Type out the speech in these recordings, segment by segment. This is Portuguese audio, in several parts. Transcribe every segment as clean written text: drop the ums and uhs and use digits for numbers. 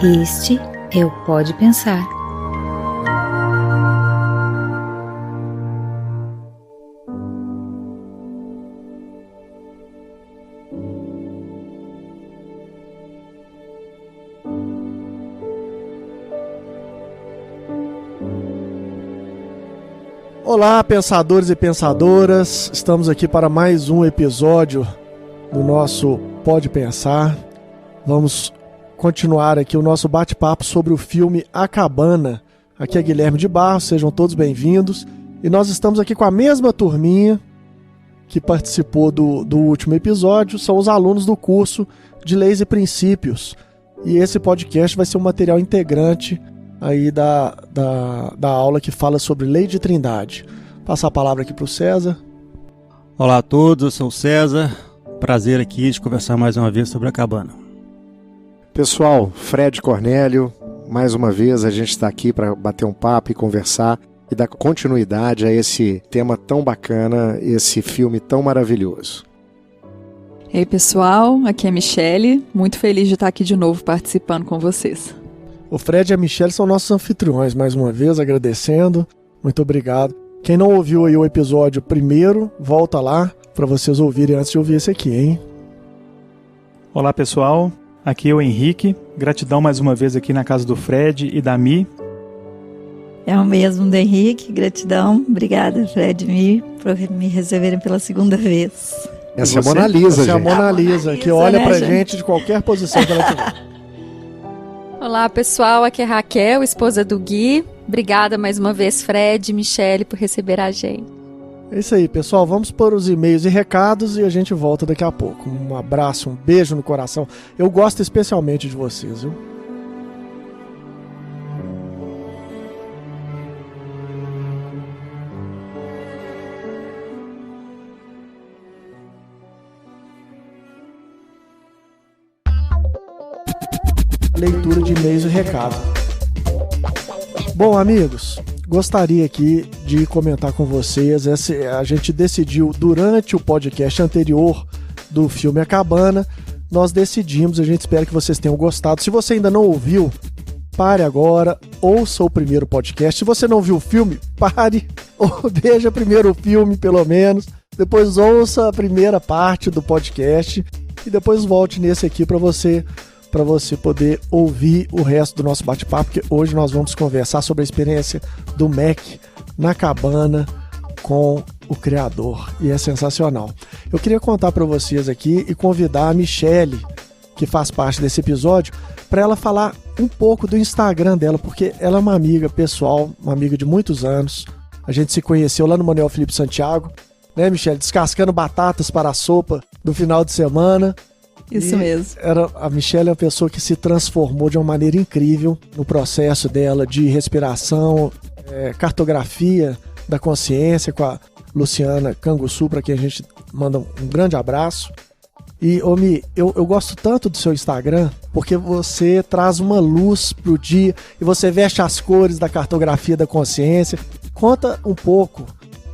Este é o Pode Pensar. Olá, pensadores e pensadoras, estamos aqui para mais um episódio do nosso Pode Pensar. Vamos continuar aqui o nosso bate-papo sobre o filme A Cabana. Aqui é Guilherme de Barros, sejam todos bem-vindos. E nós estamos aqui com a mesma turminha que participou do último episódio, são os alunos do curso de Leis e Princípios. E esse podcast vai ser um material integrante aí da aula que fala sobre Lei de Trindade. Passar a palavra aqui para o César. Olá a todos, eu sou o César. Prazer aqui de conversar mais uma vez sobre a cabana. Pessoal, Fred Cornélio, mais uma vez a gente está aqui para bater um papo e conversar e dar continuidade a esse tema tão bacana, esse filme tão maravilhoso. Ei pessoal, aqui é a Michele, muito feliz de estar aqui de novo participando com vocês. O Fred e a Michele são nossos anfitriões, mais uma vez, agradecendo. Muito obrigado. Quem não ouviu aí o episódio primeiro, volta lá para vocês ouvirem antes de ouvir esse aqui, hein? Olá pessoal, aqui é o Henrique. Gratidão mais uma vez aqui na casa do Fred e da Mi. É o mesmo do Henrique, gratidão. Obrigada, Fred e Mi, por me receberem pela segunda vez. Essa é a Mona Lisa, gente. Essa é a Mona Lisa, que olha pra gente de qualquer posição que ela tiver. Olá pessoal, aqui é Raquel, esposa do Gui. Obrigada mais uma vez, Fred e Michele, por receber a gente. É isso aí, pessoal. Vamos para os e-mails e recados e a gente volta daqui a pouco. Um abraço, um beijo no coração. Eu gosto especialmente de vocês, viu? Leitura de e-mails e recados. Bom, amigos, gostaria aqui de comentar com vocês. A gente decidiu durante o podcast anterior do filme A Cabana, nós decidimos, a gente espera que vocês tenham gostado. Se você ainda não ouviu, pare agora, ouça o primeiro podcast. Se você não viu o filme, pare, ou veja primeiro o filme pelo menos, depois ouça a primeira parte do podcast e depois volte nesse aqui para você poder ouvir o resto do nosso bate-papo, porque hoje nós vamos conversar sobre a experiência do Mac na cabana com o criador, e é sensacional. Eu queria contar para vocês aqui e convidar a Michele, que faz parte desse episódio, para ela falar um pouco do Instagram dela, porque ela é uma amiga pessoal, uma amiga de muitos anos. A gente se conheceu lá no Manuel Felipe Santiago, né, Michele? Descascando batatas para a sopa do final de semana. Isso mesmo. A Michele é uma pessoa que se transformou de uma maneira incrível no processo dela de respiração, cartografia da consciência, com a Luciana Canguçu, para quem a gente manda um grande abraço. E, Mi, eu gosto tanto do seu Instagram, porque você traz uma luz pro dia e você veste as cores da cartografia da consciência. Conta um pouco,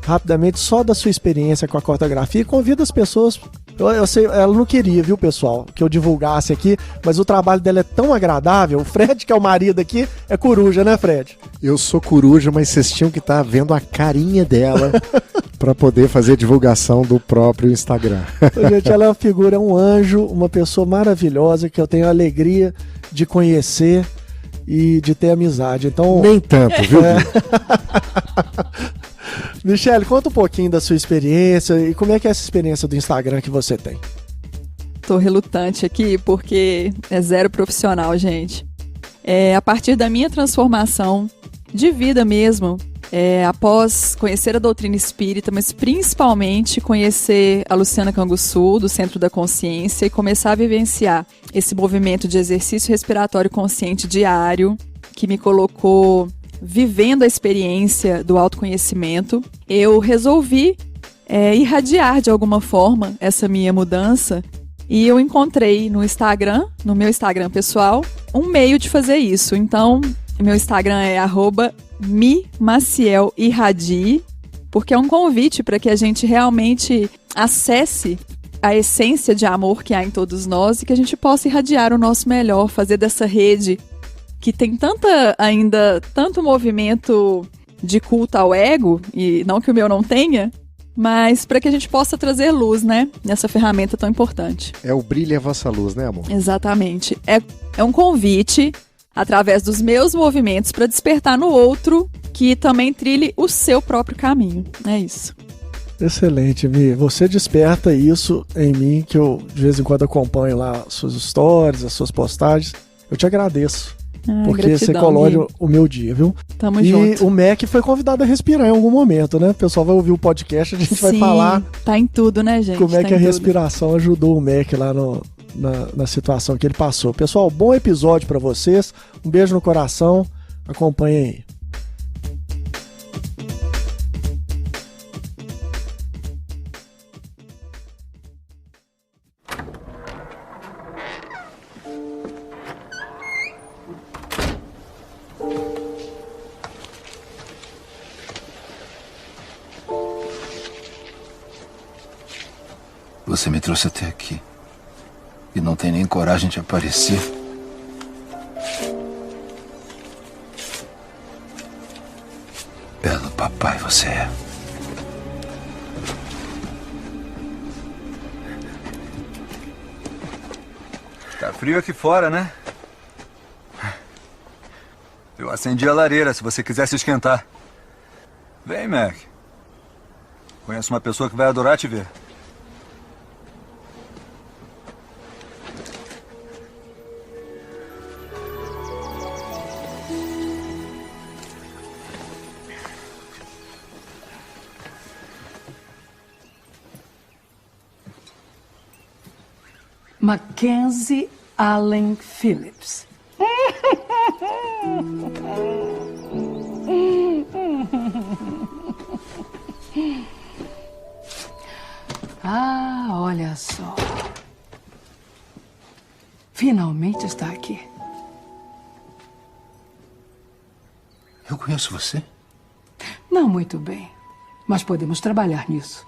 rapidamente, só da sua experiência com a cartografia e convida as pessoas. Eu sei, ela não queria, viu, pessoal, que eu divulgasse aqui, mas o trabalho dela é tão agradável. O Fred, que é o marido aqui, é coruja, né, Fred? Eu sou coruja, mas vocês tinham que estar vendo a carinha dela para poder fazer a divulgação do próprio Instagram. Gente, ela é uma figura, é um anjo, uma pessoa maravilhosa que eu tenho a alegria de conhecer e de ter amizade. Então, nem tanto, viu? Michele, conta um pouquinho da sua experiência e como é que é essa experiência do Instagram que você tem. Tô relutante aqui porque é zero profissional, gente. A partir da minha transformação de vida mesmo, após conhecer a doutrina espírita, mas principalmente conhecer a Luciana Canguçu, do Centro da Consciência, e começar a vivenciar esse movimento de exercício respiratório consciente diário, que me colocou vivendo a experiência do autoconhecimento, eu resolvi irradiar de alguma forma essa minha mudança, e eu encontrei no Instagram, no meu Instagram pessoal, um meio de fazer isso. Então, meu Instagram é @mimacielirradie, porque é um convite para que a gente realmente acesse a essência de amor que há em todos nós e que a gente possa irradiar o nosso melhor, fazer dessa rede que tem tanto movimento de culto ao ego, e não que o meu não tenha, mas para que a gente possa trazer luz, né, nessa ferramenta tão importante. É o brilho a vossa luz, né, amor? Exatamente. É um convite, através dos meus movimentos, para despertar no outro que também trilhe o seu próprio caminho. É isso. Excelente, Mi. Você desperta isso em mim, que eu de vez em quando acompanho lá as suas stories, as suas postagens. Eu te agradeço. Porque gratidão, você colore o meu dia, viu? Tamo e junto. o Mac foi convidado a respirar em algum momento, né? O pessoal vai ouvir o podcast, a gente vai falar tá em tudo, né, gente? como é que a tudo. respiração ajudou o Mac lá na situação que ele passou. Pessoal, bom episódio pra vocês. Um beijo no coração. Acompanhem aí. Você me trouxe até aqui e não tem nem coragem de aparecer. Belo papai você é. Tá frio aqui fora, né? Eu acendi a lareira se você quiser se esquentar. Vem, Mac. Conheço uma pessoa que vai adorar te ver. Mackenzie Allen Phillips. Ah, olha só. Finalmente está aqui. Eu conheço você? Não muito bem, mas podemos trabalhar nisso.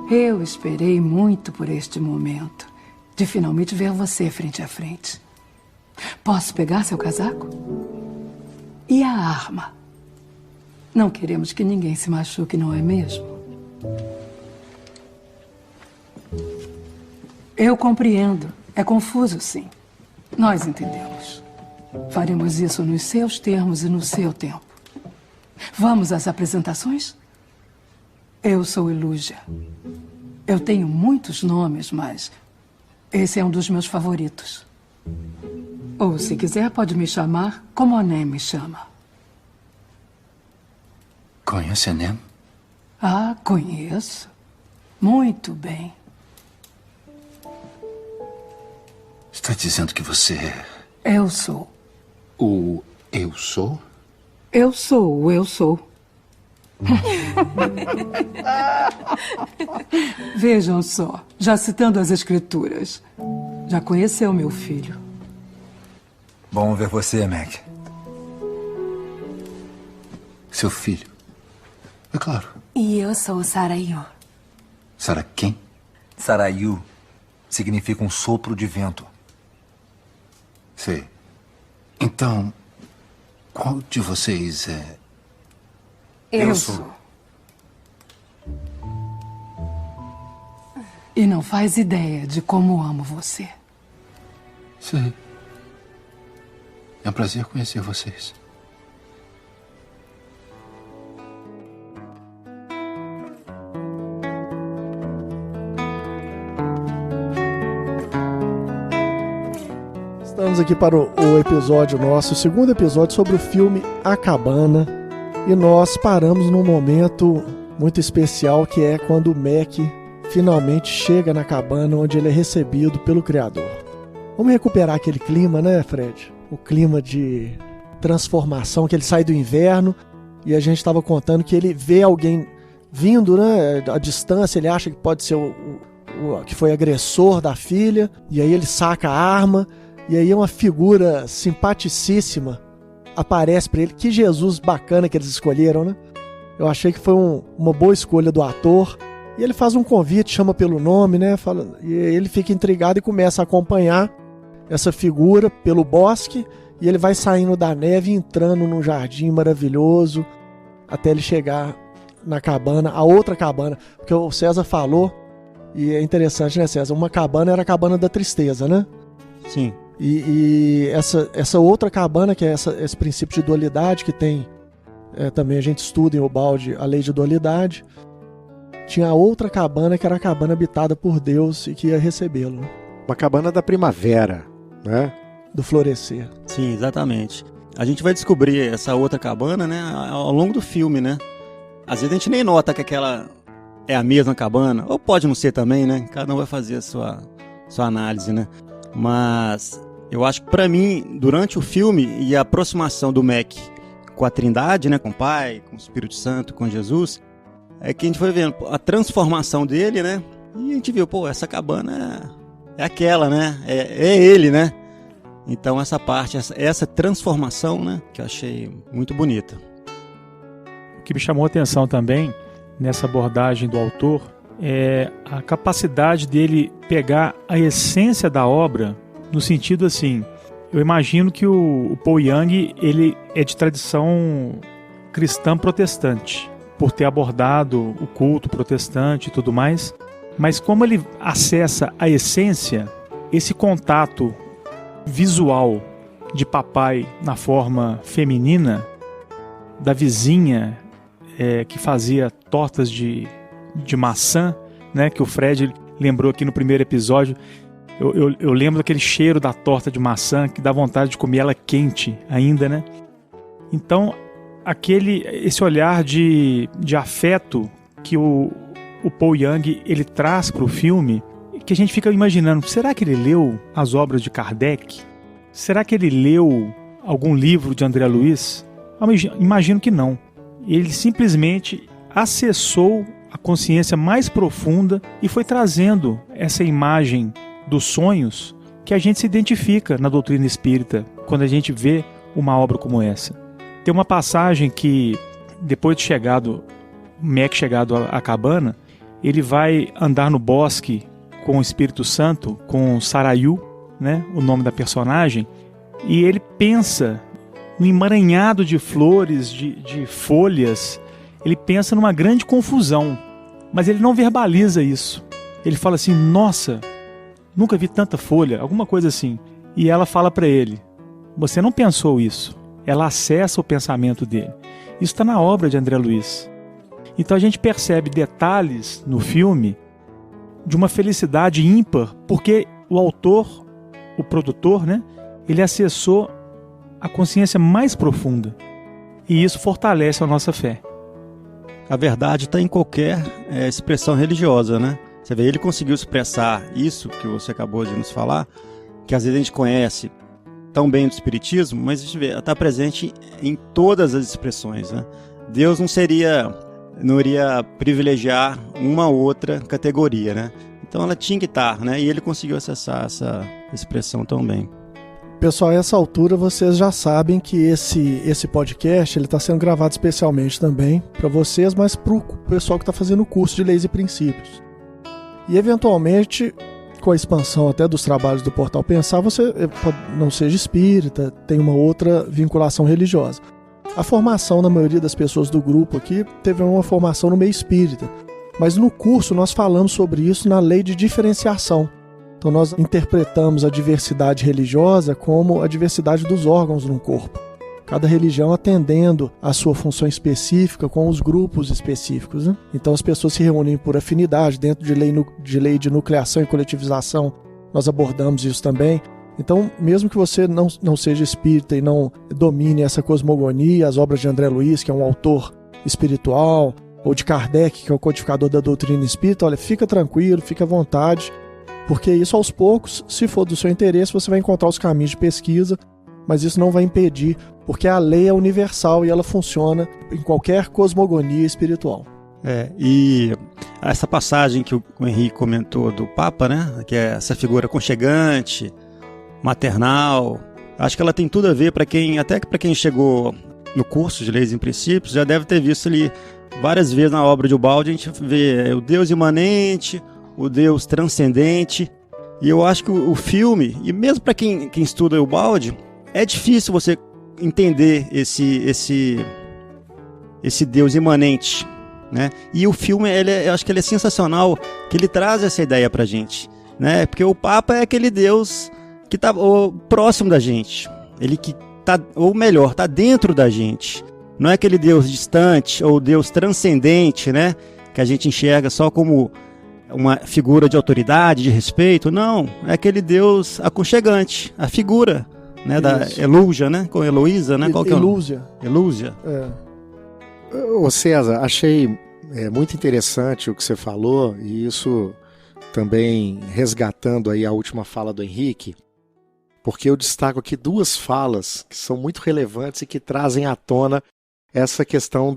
Eu esperei muito por este momento, de finalmente ver você frente a frente. Posso pegar seu casaco? E a arma? Não queremos que ninguém se machuque, não é mesmo? Eu compreendo. É confuso, sim. Nós entendemos. Faremos isso nos seus termos e no seu tempo. Vamos às apresentações? Eu sou Ilúgia. Eu tenho muitos nomes, mas esse é um dos meus favoritos. Ou, se quiser, pode me chamar como a Nem me chama. Conhece a Nem? Ah, conheço. Muito bem. Está dizendo que você é... Eu sou. O eu sou? Eu sou o eu sou. Vejam só, já citando as escrituras. Já conheceu meu filho. Bom ver você, Mac. Seu filho. É claro. E eu sou Sarayu. Sara quem? Sarayu significa um sopro de vento. Sei. Então, qual de vocês é... Eu sou. E não faz ideia de como amo você. Sei. É um prazer conhecer vocês. Estamos aqui para o episódio nosso, o segundo episódio sobre o filme A Cabana. E nós paramos num momento muito especial, que é quando o Mac finalmente chega na cabana onde ele é recebido pelo Criador. Vamos recuperar aquele clima, né, Fred? O clima de transformação, que ele sai do inverno e a gente estava contando que ele vê alguém vindo, né, à distância, ele acha que pode ser o que foi agressor da filha, e aí ele saca a arma, e aí uma figura simpaticíssima aparece para ele. Que Jesus bacana que eles escolheram, né? Eu achei que foi uma boa escolha do ator. E ele faz um convite, chama pelo nome, né? E ele fica intrigado e começa a acompanhar essa figura pelo bosque. e ele vai saindo da neve, entrando num jardim maravilhoso, até ele chegar na cabana, a outra cabana, porque o César falou, e é interessante, né, César? Uma cabana era a cabana da tristeza, né? Sim. E essa outra cabana, que é esse princípio de dualidade, que tem, também a gente estuda em Ubaldi a lei de dualidade, tinha a outra cabana, que era a cabana habitada por Deus e que ia recebê-lo. Uma cabana da primavera, né? Do florescer. Sim, exatamente. A gente vai descobrir essa outra cabana, né, ao longo do filme, né? Às vezes a gente nem nota que aquela é a mesma cabana, ou pode não ser também, né? Cada um vai fazer a sua análise, né? Mas eu acho que pra mim, durante o filme e a aproximação do Mac com a Trindade, né, com o Pai, com o Espírito Santo, com Jesus, é que a gente foi vendo a transformação dele, né? E a gente viu, pô, essa cabana é aquela, né? É ele, né? Então essa parte, essa transformação, né, que eu achei muito bonita. O que me chamou a atenção também nessa abordagem do autor é a capacidade dele pegar a essência da obra, no sentido assim, eu imagino que o Paul Young, ele é de tradição cristã protestante, por ter abordado o culto protestante e tudo mais, mas como ele acessa a essência, esse contato visual de papai na forma feminina, da vizinha que fazia tortas de maçã, né, que o Fred lembrou aqui no primeiro episódio. Eu lembro daquele cheiro da torta de maçã que dá vontade de comer ela quente ainda, né? Então, esse olhar de afeto que o Paul Young ele traz para o filme, que a gente fica imaginando, será que ele leu as obras de Kardec? Será que ele leu algum livro de André Luiz? Imagino que não. Ele simplesmente acessou a consciência mais profunda e foi trazendo essa imagem dos sonhos que a gente se identifica na doutrina espírita quando a gente vê uma obra como essa. Tem uma passagem que, depois de Mac chegado à cabana, ele vai andar no bosque com o Espírito Santo, com Sarayu, né, o nome da personagem, e ele pensa no emaranhado de flores, de folhas, ele pensa numa grande confusão, mas ele não verbaliza isso. Ele fala assim, nossa, nunca vi tanta folha, alguma coisa assim. E ela fala para ele, você não pensou isso. Ela acessa o pensamento dele. Isso está na obra de André Luiz. Então a gente percebe detalhes no filme de uma felicidade ímpar, porque o autor, o produtor, né, ele acessou a consciência mais profunda. E isso fortalece a nossa fé. A verdade está em qualquer expressão religiosa, né? Você vê, ele conseguiu expressar isso que você acabou de nos falar, que às vezes a gente conhece tão bem do espiritismo, mas a gente vê, está presente em todas as expressões, né? Deus não iria privilegiar uma ou outra categoria, né? Então ela tinha que estar, né? E ele conseguiu acessar essa expressão tão bem. Pessoal, a essa altura vocês já sabem que esse podcast ele está sendo gravado especialmente também para vocês, mas para o pessoal que está fazendo o curso de Leis e Princípios. E eventualmente, com a expansão até dos trabalhos do Portal Pensar, você não seja espírita, tem uma outra vinculação religiosa. A formação da maioria das pessoas do grupo aqui teve uma formação no meio espírita, mas no curso nós falamos sobre isso na lei de diferenciação. Então nós interpretamos a diversidade religiosa como a diversidade dos órgãos no corpo. Cada religião atendendo a sua função específica com os grupos específicos, né? Então as pessoas se reúnem por afinidade, dentro de lei de nucleação e coletivização, nós abordamos isso também. Então, mesmo que você não seja espírita e não domine essa cosmogonia, as obras de André Luiz, que é um autor espiritual, ou de Kardec, que é o codificador da doutrina espírita, olha, fica tranquilo, fica à vontade, porque isso aos poucos, se for do seu interesse, você vai encontrar os caminhos de pesquisa, mas isso não vai impedir, porque a lei é universal e ela funciona em qualquer cosmogonia espiritual. E essa passagem que o Henrique comentou do Papa, né, que é essa figura aconchegante, maternal, acho que ela tem tudo a ver até para quem chegou no curso de Leis e Princípios, já deve ter visto ali várias vezes na obra de Ubaldi, a gente vê o Deus imanente, o Deus transcendente, e eu acho que o filme, e mesmo para quem estuda Ubaldi, é difícil você entender esse Deus imanente, né? E o filme, eu acho que ele é sensacional, que ele traz essa ideia pra gente, né? Porque o Papa é aquele Deus que está próximo da gente, ele que tá, ou melhor, está dentro da gente. Não é aquele Deus distante ou Deus transcendente, né? Que a gente enxerga só como uma figura de autoridade, de respeito. Não, é aquele Deus aconchegante, a figura, né, da Elúgia, né? Com Heloísa, né? Qual que é o nome? Elúgia. Ô César, achei muito interessante o que você falou, e isso também resgatando aí a última fala do Henrique, porque eu destaco aqui duas falas que são muito relevantes e que trazem à tona essa questão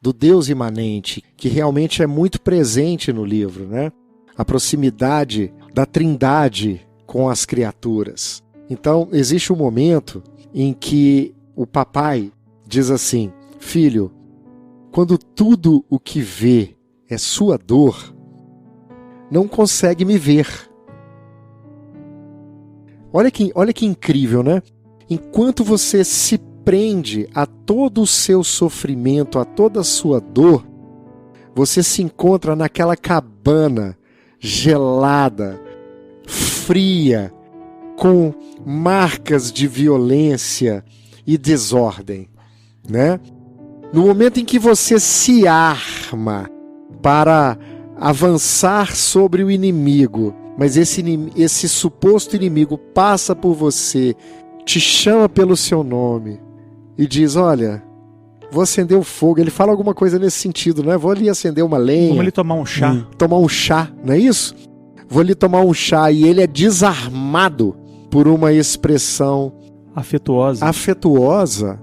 do Deus imanente, que realmente é muito presente no livro, né? A proximidade da Trindade com as criaturas. Então, existe um momento em que o papai diz assim: filho, quando tudo o que vê é sua dor, não consegue me ver. Olha que incrível, né? Enquanto você se prende a todo o seu sofrimento, a toda a sua dor, você se encontra naquela cabana gelada, fria, com marcas de violência e desordem, né? No momento em que você se arma para avançar sobre o inimigo, mas esse suposto inimigo passa por você, te chama pelo seu nome e diz: olha, vou acender o fogo. Ele fala alguma coisa nesse sentido, né? Vou ali acender uma lenha. Vamos ali tomar um chá. Tomar um chá, não é isso? Vou ali tomar um chá, e ele é desarmado por uma expressão afetuosa,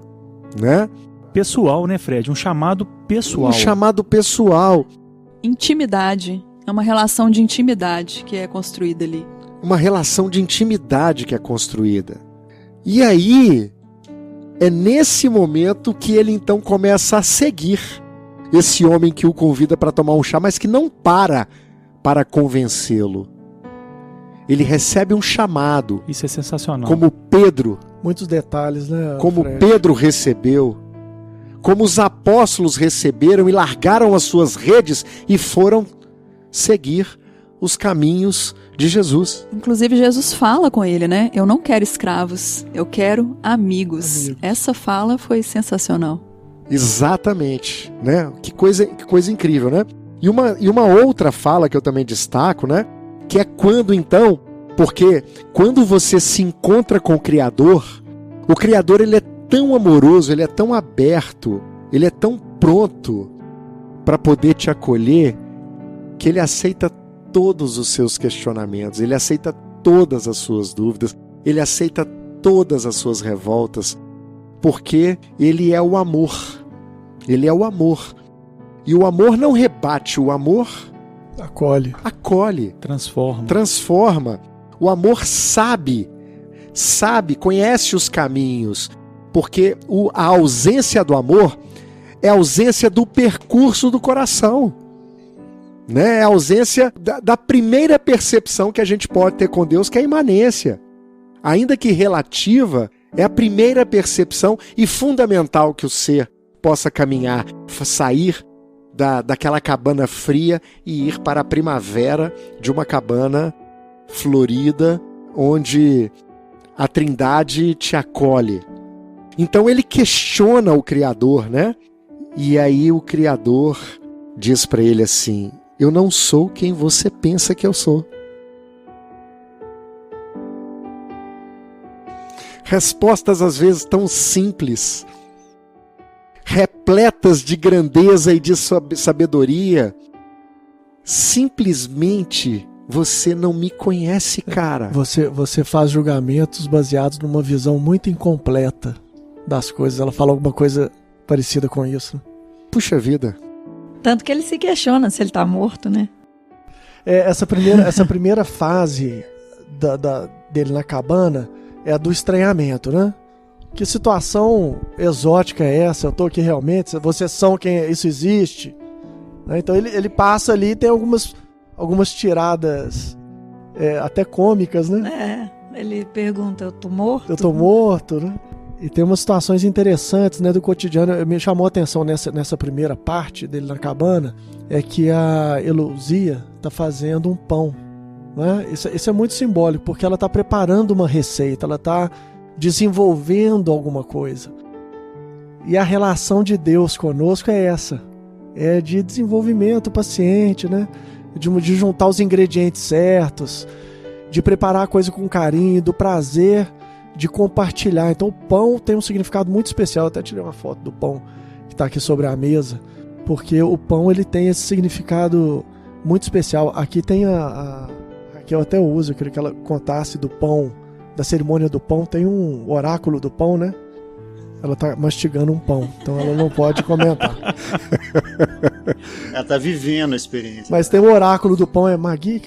né? Pessoal, né, Fred? Um chamado pessoal. Um chamado pessoal. Intimidade. É uma relação de intimidade que é construída ali. Uma relação de intimidade que é construída. E aí, é nesse momento que ele então começa a seguir esse homem que o convida para tomar um chá, mas que não para convencê-lo. Ele recebe um chamado. Isso é sensacional. Como Pedro. Muitos detalhes, né? Como Fred? Pedro recebeu. Como os apóstolos receberam e largaram as suas redes e foram seguir os caminhos de Jesus. Inclusive, Jesus fala com ele, né? Eu não quero escravos, eu quero amigos. Essa fala foi sensacional. Exatamente, né? Que coisa incrível, né? E uma outra fala que eu também destaco, né? Que é quando então, porque quando você se encontra com o Criador ele é tão amoroso, ele é tão aberto, ele é tão pronto para poder te acolher, que ele aceita todos os seus questionamentos, ele aceita todas as suas dúvidas, ele aceita todas as suas revoltas, porque ele é o amor. Ele é o amor. E o amor não rebate, o amor acolhe, transforma. O amor sabe, conhece os caminhos, porque a ausência do amor é a ausência do percurso do coração, né? É a ausência da primeira percepção que a gente pode ter com Deus, que é a imanência. Ainda que relativa, é a primeira percepção e fundamental que o ser possa caminhar, sair daquela cabana fria e ir para a primavera de uma cabana florida, onde a Trindade te acolhe. Então ele questiona o Criador, né? E aí o Criador diz para ele assim: eu não sou quem você pensa que eu sou. Respostas às vezes tão simples, repletas de grandeza e de sabedoria. Simplesmente você não me conhece, cara. Você faz julgamentos baseados numa visão muito incompleta das coisas. Ela fala alguma coisa parecida com isso. Puxa vida. Tanto que ele se questiona se ele tá morto, né? Essa primeira fase dele na cabana é a do estranhamento, né? Que situação exótica é essa? Eu tô aqui realmente? Vocês são quem isso existe? Então ele passa ali e tem algumas tiradas até cômicas, né? Ele pergunta, eu tô morto? Eu tô morto, né? E tem umas situações interessantes, né, do cotidiano. Me chamou a atenção nessa primeira parte dele na cabana, é que a Eluzia tá fazendo um pão, né? Isso é muito simbólico, porque ela tá preparando uma receita, ela tá desenvolvendo alguma coisa. E a relação de Deus conosco é essa, é de desenvolvimento paciente, né? De juntar os ingredientes certos, de preparar a coisa com carinho, do prazer de compartilhar. Então o pão tem um significado muito especial. Eu até tirei uma foto do pão que está aqui sobre a mesa, porque o pão ele tem esse significado muito especial. Aqui tem aqui eu até uso, eu queria que ela contasse do pão, da cerimônia do pão. Tem um oráculo do pão, né? Ela tá mastigando um pão, então ela não pode comentar. Ela tá vivendo a experiência. Mas tem o oráculo do pão, é Magui,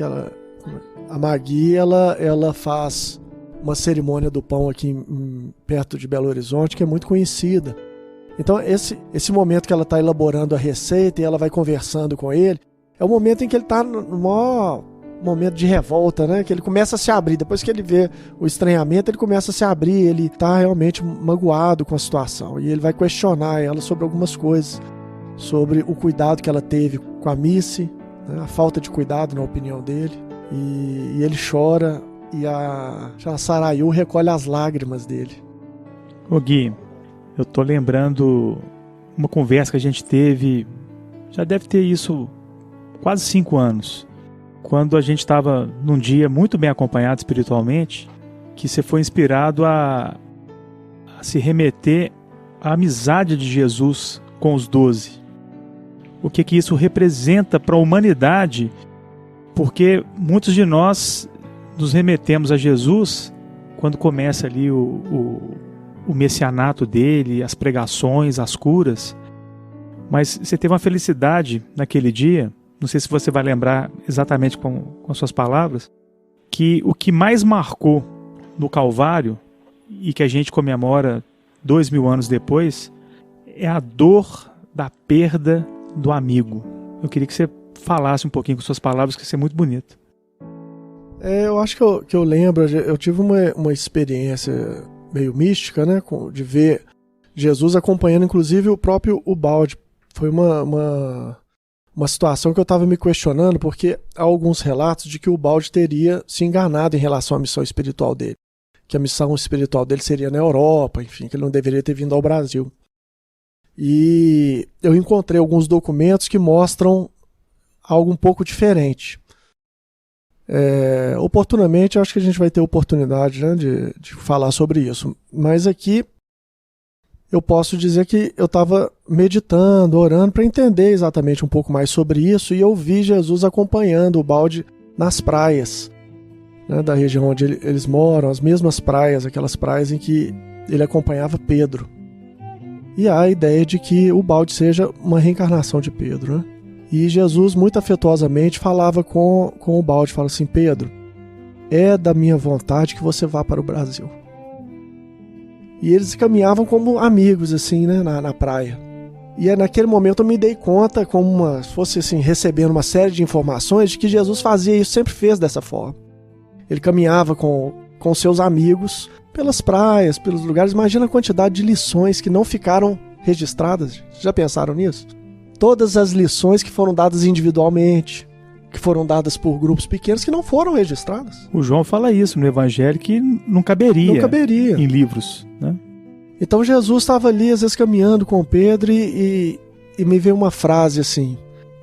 a Magui, ela faz uma cerimônia do pão aqui perto de Belo Horizonte, que é muito conhecida. Então esse momento que ela está elaborando a receita e ela vai conversando com ele, é o momento em que ele está no maior momento de revolta, né? Que ele começa a se abrir. Depois que ele vê o estranhamento, ele começa a se abrir, ele está realmente magoado com a situação. E ele vai questionar ela sobre algumas coisas, sobre o cuidado que ela teve com a Missy, né? A falta de cuidado, na opinião dele. E ele chora, e a Sarayu recolhe as lágrimas dele. Ô Gui, eu tô lembrando uma conversa que a gente teve, já deve ter isso quase 5 anos, quando a gente estava num dia muito bem acompanhado espiritualmente, que você foi inspirado a se remeter à amizade de Jesus com os 12. O que isso representa para a humanidade, porque muitos de nós nos remetemos a Jesus quando começa ali o messianato dele, as pregações, as curas. Mas você teve uma felicidade naquele dia, não sei se você vai lembrar exatamente com as suas palavras, que o que mais marcou no Calvário, e que a gente comemora 2000 anos depois, é a dor da perda do amigo. Eu queria que você falasse um pouquinho com suas palavras, que isso é muito bonito. Eu acho que eu lembro, eu tive uma experiência meio mística, né, de ver Jesus acompanhando inclusive o próprio Ubaldi. Foi uma situação que eu estava me questionando, porque há alguns relatos de que o Ubaldi teria se enganado em relação à missão espiritual dele, que a missão espiritual dele seria na Europa, enfim, que ele não deveria ter vindo ao Brasil. E eu encontrei alguns documentos que mostram algo um pouco diferente. Oportunamente, eu acho que a gente vai ter oportunidade, né, de falar sobre isso. Mas aqui eu posso dizer que eu estava meditando, orando para entender exatamente um pouco mais sobre isso, e eu vi Jesus acompanhando o Ubaldi nas praias, né, da região onde eles moram, as mesmas praias, aquelas praias em que ele acompanhava Pedro. E há a ideia de que o Ubaldi seja uma reencarnação de Pedro, né? E Jesus, muito afetuosamente, falava com o Ubaldi, fala assim: Pedro, é da minha vontade que você vá para o Brasil. E eles caminhavam como amigos, assim, né, na praia. E naquele momento eu me dei conta, como se fosse assim, recebendo uma série de informações, de que Jesus fazia isso, sempre fez dessa forma. Ele caminhava com seus amigos pelas praias, pelos lugares. Imagina a quantidade de lições que não ficaram registradas. Já pensaram nisso? Todas as lições que foram dadas individualmente, que foram dadas por grupos pequenos, que não foram registradas. O João fala isso no Evangelho, que não caberia em livros, né? Então Jesus estava ali, às vezes, caminhando com Pedro e me veio uma frase assim,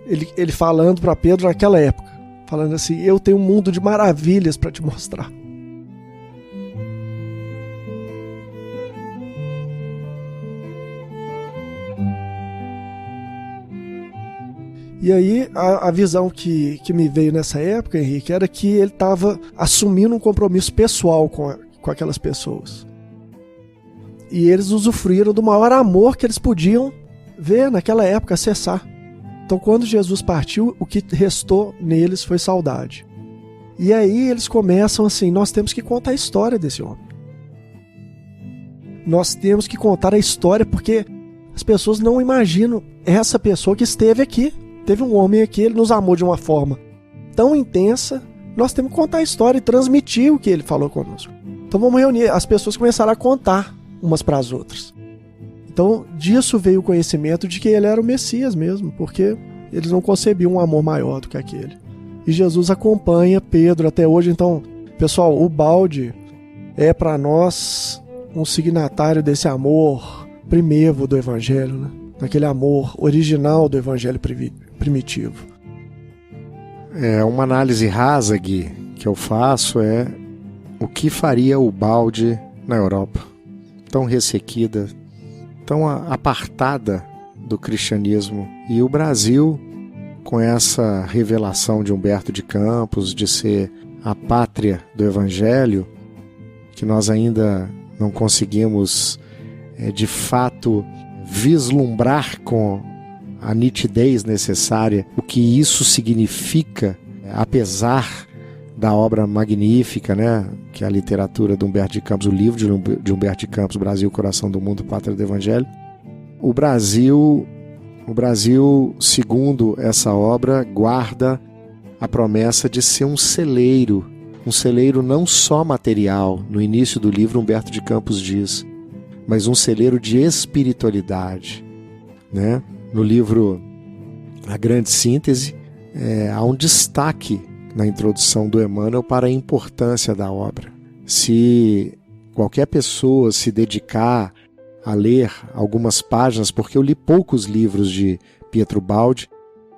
ele falando para Pedro naquela época, falando assim: eu tenho um mundo de maravilhas para te mostrar. E aí a visão que me veio nessa época, Henrique, era que ele estava assumindo um compromisso pessoal com aquelas pessoas. E eles usufruíram do maior amor que eles podiam ver naquela época, acessar. Então quando Jesus partiu, o que restou neles foi saudade. E aí eles começam assim: nós temos que contar a história desse homem. Nós temos que contar a história, porque as pessoas não imaginam essa pessoa que esteve aqui. Teve um homem aqui, ele nos amou de uma forma tão intensa, nós temos que contar a história e transmitir o que ele falou conosco. Então vamos reunir, as pessoas começaram a contar umas para as outras. Então disso veio o conhecimento de que ele era o Messias mesmo, porque eles não concebiam um amor maior do que aquele. E Jesus acompanha Pedro até hoje. Então, pessoal, o balde é para nós um signatário desse amor primevo do Evangelho, né? Daquele amor original do Evangelho primitivo. Uma análise rasa, Gui, que eu faço é o que faria o balde na Europa, tão ressequida, tão apartada do cristianismo. E o Brasil, com essa revelação de Humberto de Campos, de ser a pátria do Evangelho, que nós ainda não conseguimos, de fato, vislumbrar com a nitidez necessária o que isso significa, apesar da obra magnífica, né, que é a literatura de Humberto de Campos, o livro de Humberto de Campos, Brasil, Coração do Mundo, Pátria do Evangelho. O Brasil, segundo essa obra, guarda a promessa de ser um celeiro não só material. No início do livro, Humberto de Campos diz, mas um celeiro de espiritualidade, né? No livro A Grande Síntese, há um destaque na introdução do Emmanuel para a importância da obra. Se qualquer pessoa se dedicar a ler algumas páginas, porque eu li poucos livros de Pietro Baldi,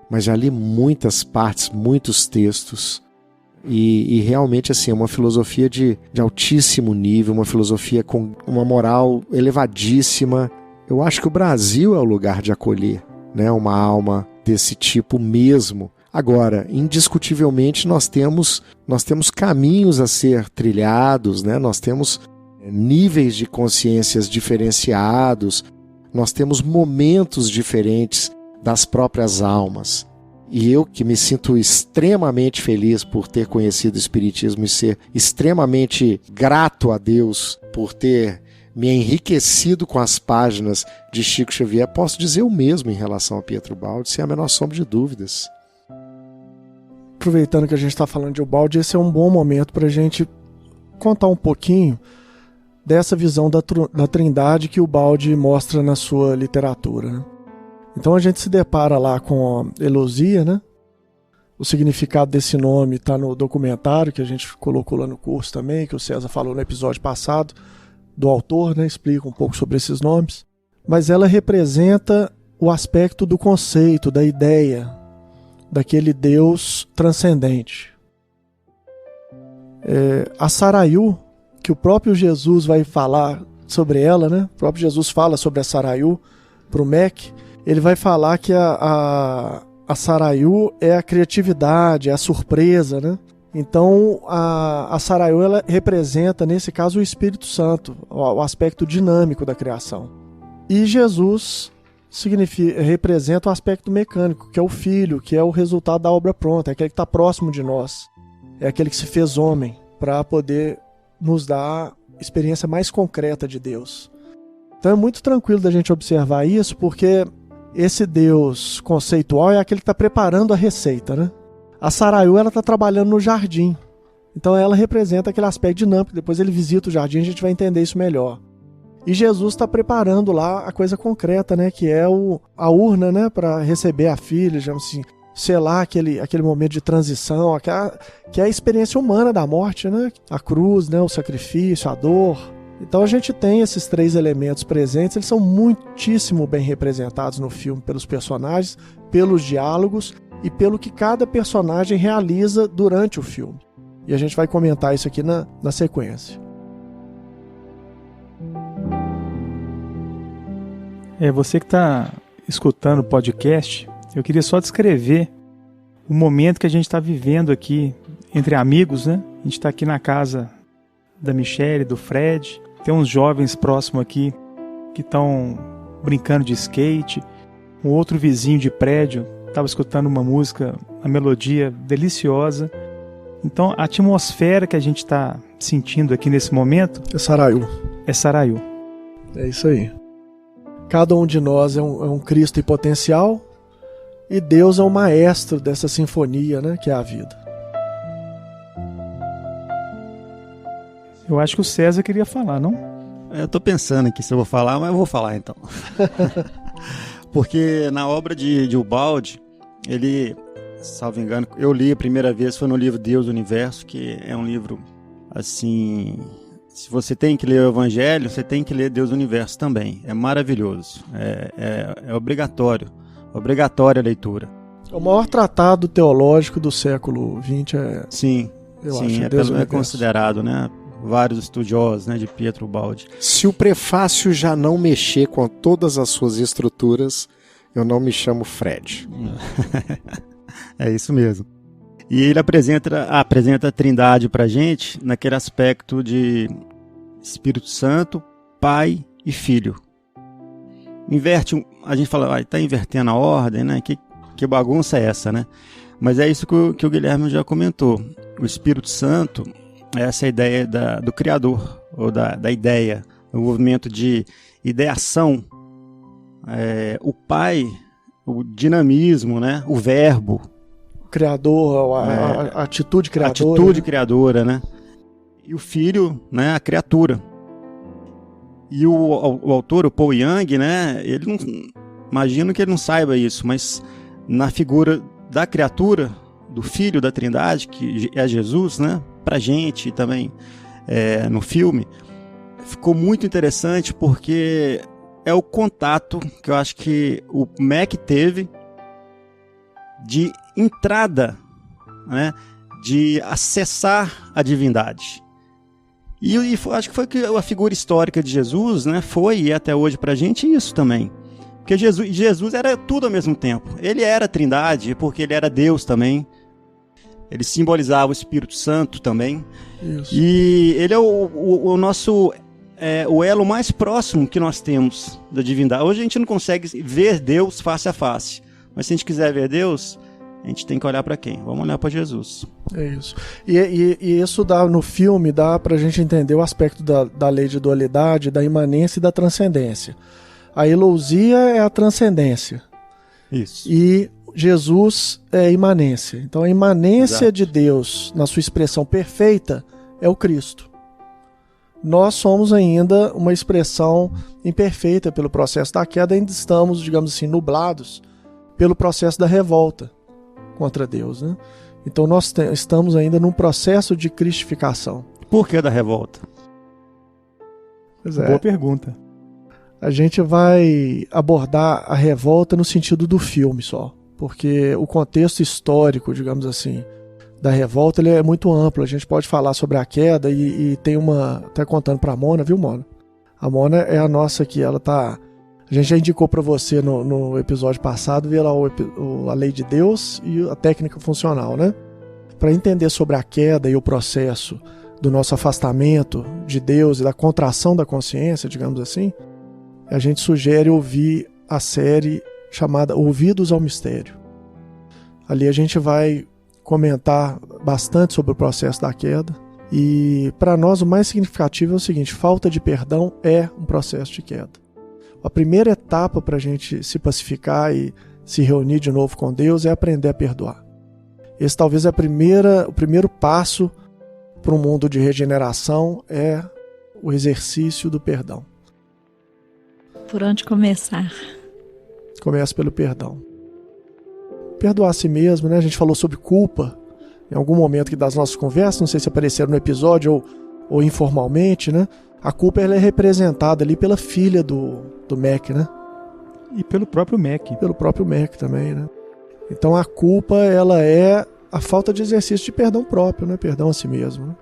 mas já li muitas partes, muitos textos, e realmente assim, é uma filosofia de altíssimo nível, uma filosofia com uma moral elevadíssima. Eu acho que o Brasil é o lugar de acolher, né, uma alma desse tipo mesmo. Agora, indiscutivelmente, nós temos caminhos a ser trilhados, né? Nós temos níveis de consciências diferenciados, nós temos momentos diferentes das próprias almas. E eu, que me sinto extremamente feliz por ter conhecido o Espiritismo e ser extremamente grato a Deus por ter me enriquecido com as páginas de Chico Xavier, posso dizer o mesmo em relação a Pietro Baldi, sem a menor sombra de dúvidas. Aproveitando que a gente está falando de Ubaldi, esse é um bom momento para a gente contar um pouquinho dessa visão da Trindade que o Ubaldi mostra na sua literatura, né? Então a gente se depara lá com a Elosia, né? O significado desse nome está no documentário que a gente colocou lá no curso também, que o César falou no episódio passado, do autor, né? Explica um pouco sobre esses nomes. Mas ela representa o aspecto do conceito, da ideia, daquele Deus transcendente. A Sarayu, que o próprio Jesus vai falar sobre ela, né? O próprio Jesus fala sobre a Sarayu para o MEC. Ele vai falar que a Sarayu é a criatividade, é a surpresa, né? Então a Sarayu, ela representa, nesse caso, o Espírito Santo, o aspecto dinâmico da criação. E Jesus representa o aspecto mecânico, que é o Filho, que é o resultado da obra pronta, é aquele que está próximo de nós, é aquele que se fez homem para poder nos dar experiência mais concreta de Deus. Então é muito tranquilo da gente observar isso, porque esse Deus conceitual é aquele que está preparando a receita, né? A Sarayu, ela está trabalhando no jardim, então ela representa aquele aspecto dinâmico. Depois ele visita o jardim, a gente vai entender isso melhor. E Jesus está preparando lá a coisa concreta, né? Que é a urna, né? Para receber a filha, digamos assim, selar aquele momento de transição, que é a experiência humana da morte, né? A cruz, né? O sacrifício, a dor. Então a gente tem esses três elementos presentes, eles são muitíssimo bem representados no filme pelos personagens, pelos diálogos e pelo que cada personagem realiza durante o filme. E a gente vai comentar isso aqui na sequência. Você que está escutando o podcast, eu queria só descrever o momento que a gente está vivendo aqui entre amigos, né? A gente está aqui na casa da Michele, do Fred. Tem uns jovens próximos aqui que estão brincando de skate. Um outro vizinho de prédio estava escutando uma música, uma melodia deliciosa. Então a atmosfera que a gente está sentindo aqui nesse momento é Sarayu. É Sarayu. É isso aí. Cada um de nós é um Cristo em potencial e Deus é o maestro dessa sinfonia, né, que é a vida. Eu acho que o César queria falar, não? Eu tô pensando aqui se eu vou falar, mas eu vou falar então. Porque na obra de Ubaldi, ele, salvo engano, eu li a primeira vez, foi no livro Deus do Universo, que é um livro, assim, se você tem que ler o Evangelho, você tem que ler Deus do Universo também. É maravilhoso, é obrigatório, obrigatória a leitura. O maior tratado teológico do século XX Sim, é considerado, né? Vários estudiosos, né, de Pietro Ubaldi. Se o prefácio já não mexer com todas as suas estruturas, eu não me chamo Fred. É isso mesmo. E ele apresenta a Trindade pra gente naquele aspecto de Espírito Santo, Pai e Filho. Inverte, a gente fala, tá invertendo a ordem, né? Que bagunça é essa, né? Mas é isso que o Guilherme já comentou. O Espírito Santo é essa ideia do Criador, ou da ideia, o movimento de ideação. O Pai, o dinamismo, né? O verbo. O Criador, a atitude criadora. A atitude criadora, né? E o Filho, né? A criatura. E o autor, o Paul Young, né? Ele não, imagino que ele não saiba isso, mas na figura da criatura, do Filho da Trindade, que é Jesus, né? Pra gente e também no filme, ficou muito interessante porque é o contato que eu acho que o Mac teve de entrada, né? De acessar a divindade. E acho que foi que a figura histórica de Jesus, né? Foi e até hoje pra gente isso também. Porque Jesus era tudo ao mesmo tempo. Ele era a Trindade porque ele era Deus também. Ele simbolizava o Espírito Santo também. Isso. E ele é o nosso o elo mais próximo que nós temos da divindade. Hoje a gente não consegue ver Deus face a face. Mas se a gente quiser ver Deus, a gente tem que olhar para quem? Vamos olhar para Jesus. É isso. E isso no filme dá para a gente entender o aspecto da lei de dualidade, da imanência e da transcendência. A elousia é a transcendência. Isso. E Jesus é a imanência. Então a imanência Exato. de Deus, na sua expressão perfeita, é o Cristo. Nós somos ainda uma expressão imperfeita pelo processo da queda, ainda estamos, digamos assim, nublados pelo processo da revolta contra Deus, né? Então nós estamos ainda num processo de cristificação. Por que da revolta? Pois Boa pergunta. A gente vai abordar a revolta no sentido do filme só, porque o contexto histórico, digamos assim, da revolta ele é muito amplo. A gente pode falar sobre a queda e tem até contando para a Mona, viu, Mona? A Mona é a nossa aqui, ela tá... A gente já indicou para você no episódio passado, ver lá a lei de Deus e a técnica funcional, né? Para entender sobre a queda e o processo do nosso afastamento de Deus e da contração da consciência, digamos assim, a gente sugere ouvir a série chamada Ouvidos ao Mistério. Ali a gente vai comentar bastante sobre o processo da queda e para nós o mais significativo é o seguinte: falta de perdão é um processo de queda. A primeira etapa para a gente se pacificar e se reunir de novo com Deus é aprender a perdoar. Esse talvez é o primeiro passo para um mundo de regeneração, é o exercício do perdão. Por onde começar? Começa pelo perdão. Perdoar a si mesmo, né? A gente falou sobre culpa em algum momento que das nossas conversas, não sei se apareceram no episódio ou informalmente, né? A culpa ela é representada ali pela filha do Mac, né? E pelo próprio Mac. Pelo próprio Mac também, né? Então a culpa ela é a falta de exercício de perdão próprio, né? Perdão a si mesmo, né?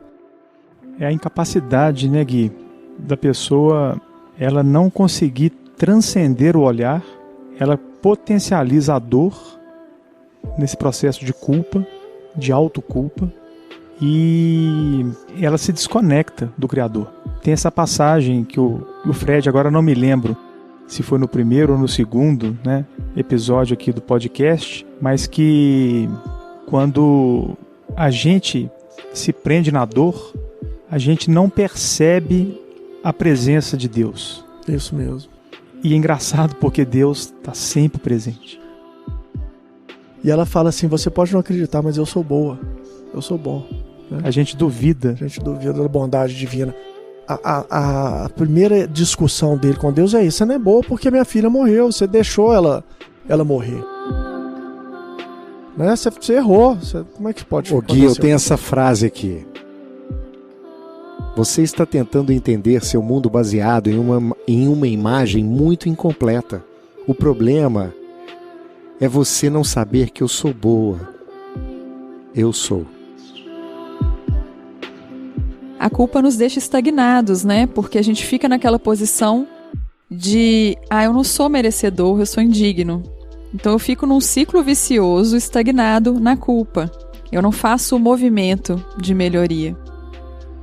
É a incapacidade, né, Gui, da pessoa ela não conseguir transcender o olhar, ela potencializa a dor nesse processo de culpa, de autoculpa, e ela se desconecta do Criador. Tem essa passagem que o Fred, agora não me lembro se foi no primeiro ou no segundo, né, episódio aqui do podcast, mas que quando a gente se prende na dor, a gente não percebe a presença de Deus. Isso mesmo. E é engraçado porque Deus está sempre presente. E ela fala assim: você pode não acreditar, mas eu sou boa. Eu sou bom. né? A gente duvida. A gente duvida da bondade divina. A primeira discussão dele com Deus é isso: você não é boa porque minha filha morreu, você deixou ela morrer. Né? Você errou. Como é que pode Ô Gui, eu tenho essa frase aqui. Você está tentando entender seu mundo baseado em uma imagem muito incompleta. O problema é você não saber que eu sou boa. Eu sou. A culpa nos deixa estagnados, né? Porque a gente fica naquela posição de eu não sou merecedor, eu sou indigno. Então eu fico num ciclo vicioso, estagnado na culpa. Eu não faço o movimento de melhoria.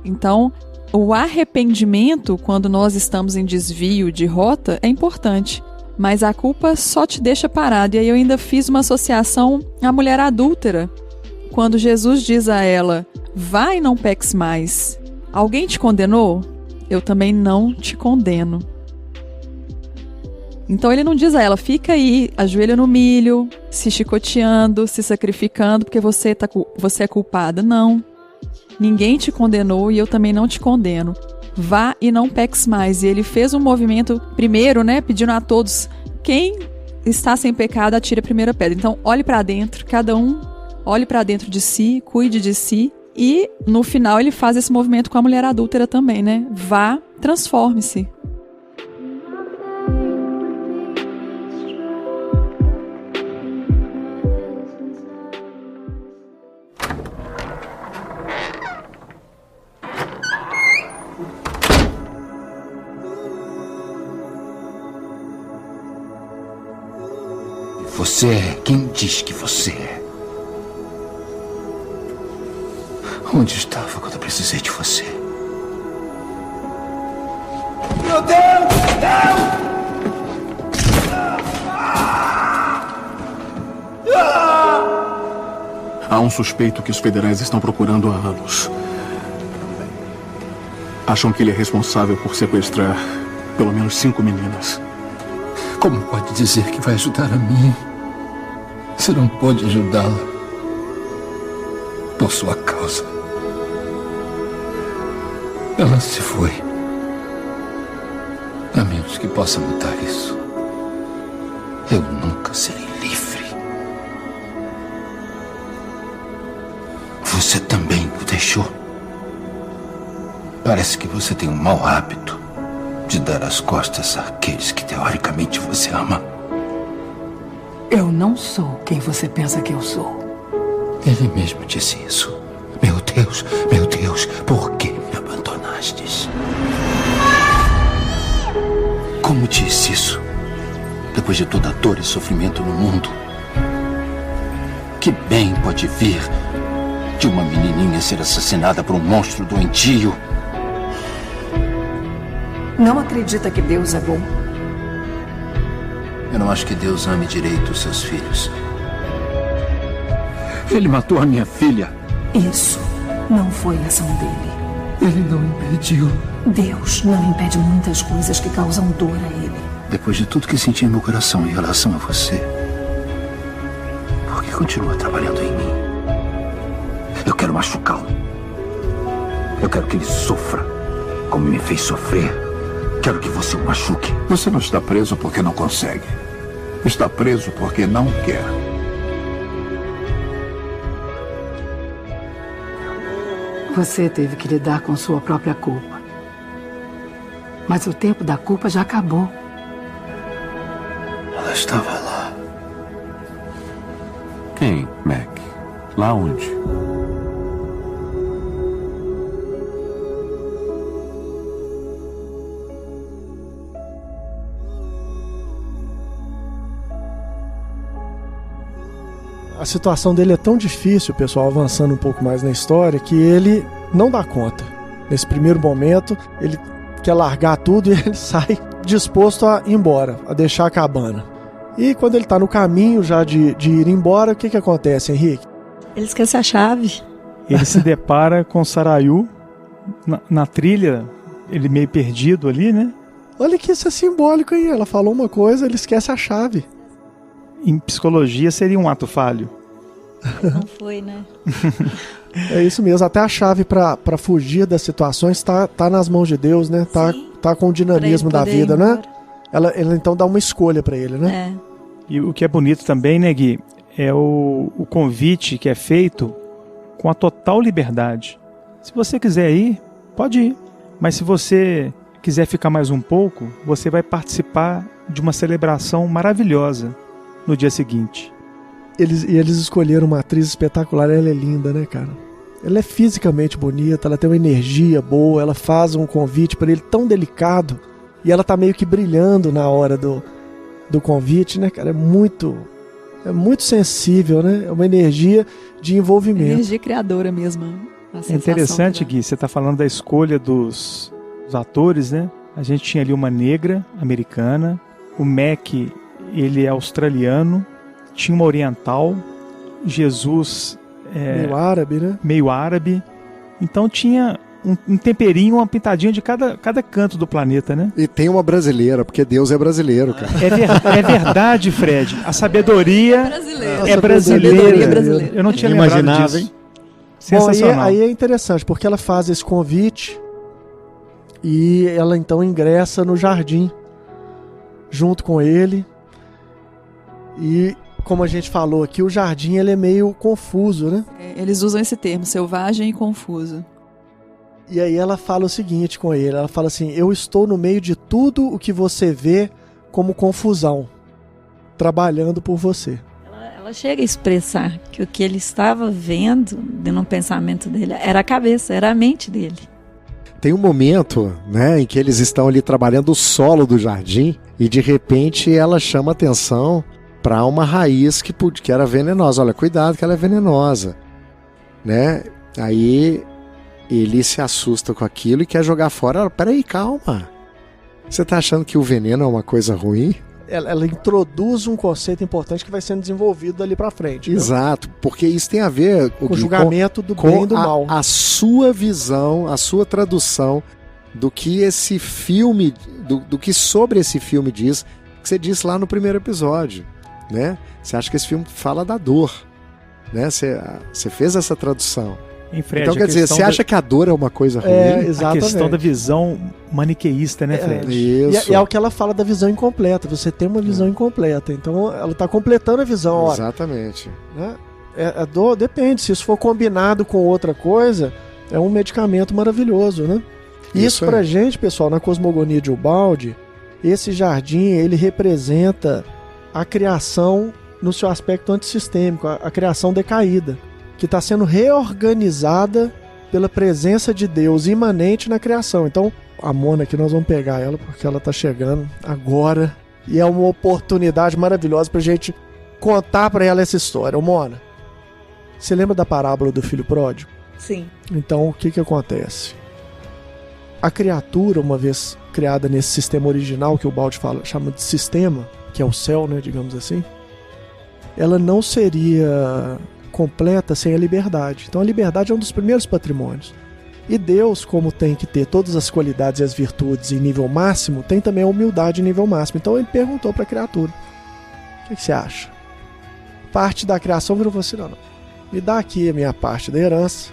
Então, o arrependimento, quando nós estamos em desvio de rota, é importante. Mas a culpa só te deixa parado. E aí eu ainda fiz uma associação à mulher adúltera. Quando Jesus diz a ela: vai e não peques mais. Alguém te condenou? Eu também não te condeno. Então ele não diz a ela: fica aí, ajoelha no milho, se chicoteando, se sacrificando, porque você é culpada. Não. Ninguém te condenou e eu também não te condeno. Vá e não peques mais. E ele fez um movimento primeiro, né, pedindo a todos: quem está sem pecado, atire a primeira pedra. Então olhe para dentro, cada um olhe para dentro de si, cuide de si. E no final ele faz esse movimento com a mulher adúltera também, né? Vá, transforme-se. Você é quem diz que você é. Onde estava quando eu precisei de você? Meu Deus! Há um suspeito que os federais estão procurando há anos. Acham que ele é responsável por sequestrar pelo menos 5 meninas. Como pode dizer que vai ajudar a mim? Você não pode ajudá-la por sua causa. Ela se foi. A menos que possa mudar isso, eu nunca serei livre. Você também o deixou. Parece que você tem um mau hábito de dar as costas àqueles que teoricamente você ama. Eu não sou quem você pensa que eu sou. Ele mesmo disse isso. Meu Deus, por que me abandonastes? Como disse isso? Depois de toda a dor e sofrimento no mundo, que bem pode vir de uma menininha ser assassinada por um monstro doentio? Não acredita que Deus é bom? Eu não acho que Deus ame direito os seus filhos. Ele matou a minha filha. Isso não foi ação dele. Ele não impediu. Deus não impede muitas coisas que causam dor a ele. Depois de tudo que senti em meu coração em relação a você, por que continua trabalhando em mim? Eu quero machucá-lo. Eu quero que ele sofra como me fez sofrer. Quero que você o machuque. Você não está preso porque não consegue. Está preso porque não quer. Você teve que lidar com sua própria culpa. Mas o tempo da culpa já acabou. Ela estava lá. Quem, Mac? Lá onde? A situação dele é tão difícil, pessoal, avançando um pouco mais na história, que ele não dá conta. Nesse primeiro momento, ele quer largar tudo e ele sai disposto a ir embora, a deixar a cabana. E quando ele está no caminho já de ir embora, o que acontece, Henrique? Ele esquece a chave. Ele se depara com Sarayu na trilha, ele meio perdido ali, né? Olha que isso é simbólico, hein? Ela falou uma coisa, ele esquece a chave. Em psicologia seria um ato falho. Não foi, né? É isso mesmo, até a chave para fugir das situações tá nas mãos de Deus, né? Tá com o dinamismo da vida, né? Ela então dá uma escolha para ele, né? É. E o que é bonito também, né, Gui, é o convite que é feito com a total liberdade. Se você quiser ir, pode ir. Mas se você quiser ficar mais um pouco, você vai participar de uma celebração maravilhosa no dia seguinte. Eles escolheram uma atriz espetacular, ela é linda, né, cara? Ela é fisicamente bonita, ela tem uma energia boa, ela faz um convite para ele tão delicado e ela tá meio que brilhando na hora do convite, né, cara? É muito sensível, né? É uma energia de envolvimento. Energia criadora mesmo. É interessante, Gui, você tá falando da escolha dos atores, né? A gente tinha ali uma negra americana, o Mac, ele é australiano, tinha uma oriental, Jesus meio árabe, né? Meio árabe. Então tinha um temperinho, uma pintadinha de cada canto do planeta, né? E tem uma brasileira, porque Deus é brasileiro, cara. É verdade, Fred. A sabedoria é brasileira. Eu não tinha lembrado disso. Hein? Sensacional. Bom, aí é interessante, porque ela faz esse convite e ela então ingressa no jardim junto com ele. E como a gente falou aqui, o jardim ele é meio confuso, né? Eles usam esse termo, selvagem e confuso. E aí ela fala o seguinte com ele, ela fala assim: eu estou no meio de tudo o que você vê como confusão, trabalhando por você. Ela chega a expressar que o que ele estava vendo no pensamento dele era a cabeça, era a mente dele. Tem um momento, né, em que eles estão ali trabalhando o solo do jardim e de repente ela chama atenção para uma raiz que era venenosa. Olha, cuidado que ela é venenosa, né? Aí ele se assusta com aquilo e quer jogar fora. Ela, peraí, calma. Você tá achando que o veneno é uma coisa ruim? Ela introduz um conceito importante que vai sendo desenvolvido dali pra frente. Exato, porque isso tem a ver com o julgamento do bem e do mal. A sua visão, a sua tradução do que esse filme, do que sobre esse filme diz, que você disse lá no primeiro episódio, né? Você acha que esse filme fala da dor, né? Você fez essa tradução. Fred, então quer dizer, você acha que a dor é uma coisa ruim? Exatamente. A questão da visão maniqueísta, né, Fred? Isso. E é o que ela fala da visão incompleta. Você tem uma visão incompleta. Então ela está completando a visão. Exatamente. Né? A dor depende. Se isso for combinado com outra coisa, é um medicamento maravilhoso, né? Isso pra gente, pessoal, na cosmogonia de Ubaldi, esse jardim, ele representa a criação no seu aspecto antissistêmico, a criação decaída, que está sendo reorganizada pela presença de Deus imanente na criação. Então, a Mona aqui, nós vamos pegar ela porque ela está chegando agora e é uma oportunidade maravilhosa para a gente contar para ela essa história. Ô, Mona, você lembra da parábola do filho pródigo? Sim. Então, o que acontece? A criatura, uma vez criada nesse sistema original que o Ubaldi chama de sistema, que é o céu, né, digamos assim, ela não seria completa sem a liberdade. Então a liberdade é um dos primeiros patrimônios. E Deus, como tem que ter todas as qualidades e as virtudes em nível máximo, tem também a humildade em nível máximo. Então ele perguntou para a criatura: o que você acha? Parte da criação virou assim: não, me dá aqui a minha parte da herança,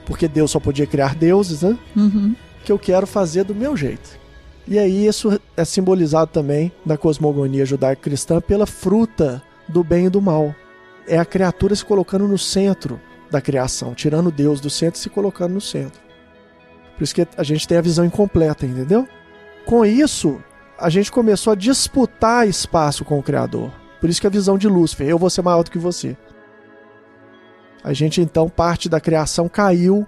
porque Deus só podia criar deuses, né? Que eu quero fazer do meu jeito. E aí isso é simbolizado também na cosmogonia judaico-cristã pela fruta do bem e do mal. É a criatura se colocando no centro da criação, tirando Deus do centro e se colocando no centro. Por isso que a gente tem a visão incompleta, entendeu? Com isso, a gente começou a disputar espaço com o Criador. Por isso que a visão de Lúcifer: eu vou ser maior do que você. A gente então, parte da criação caiu,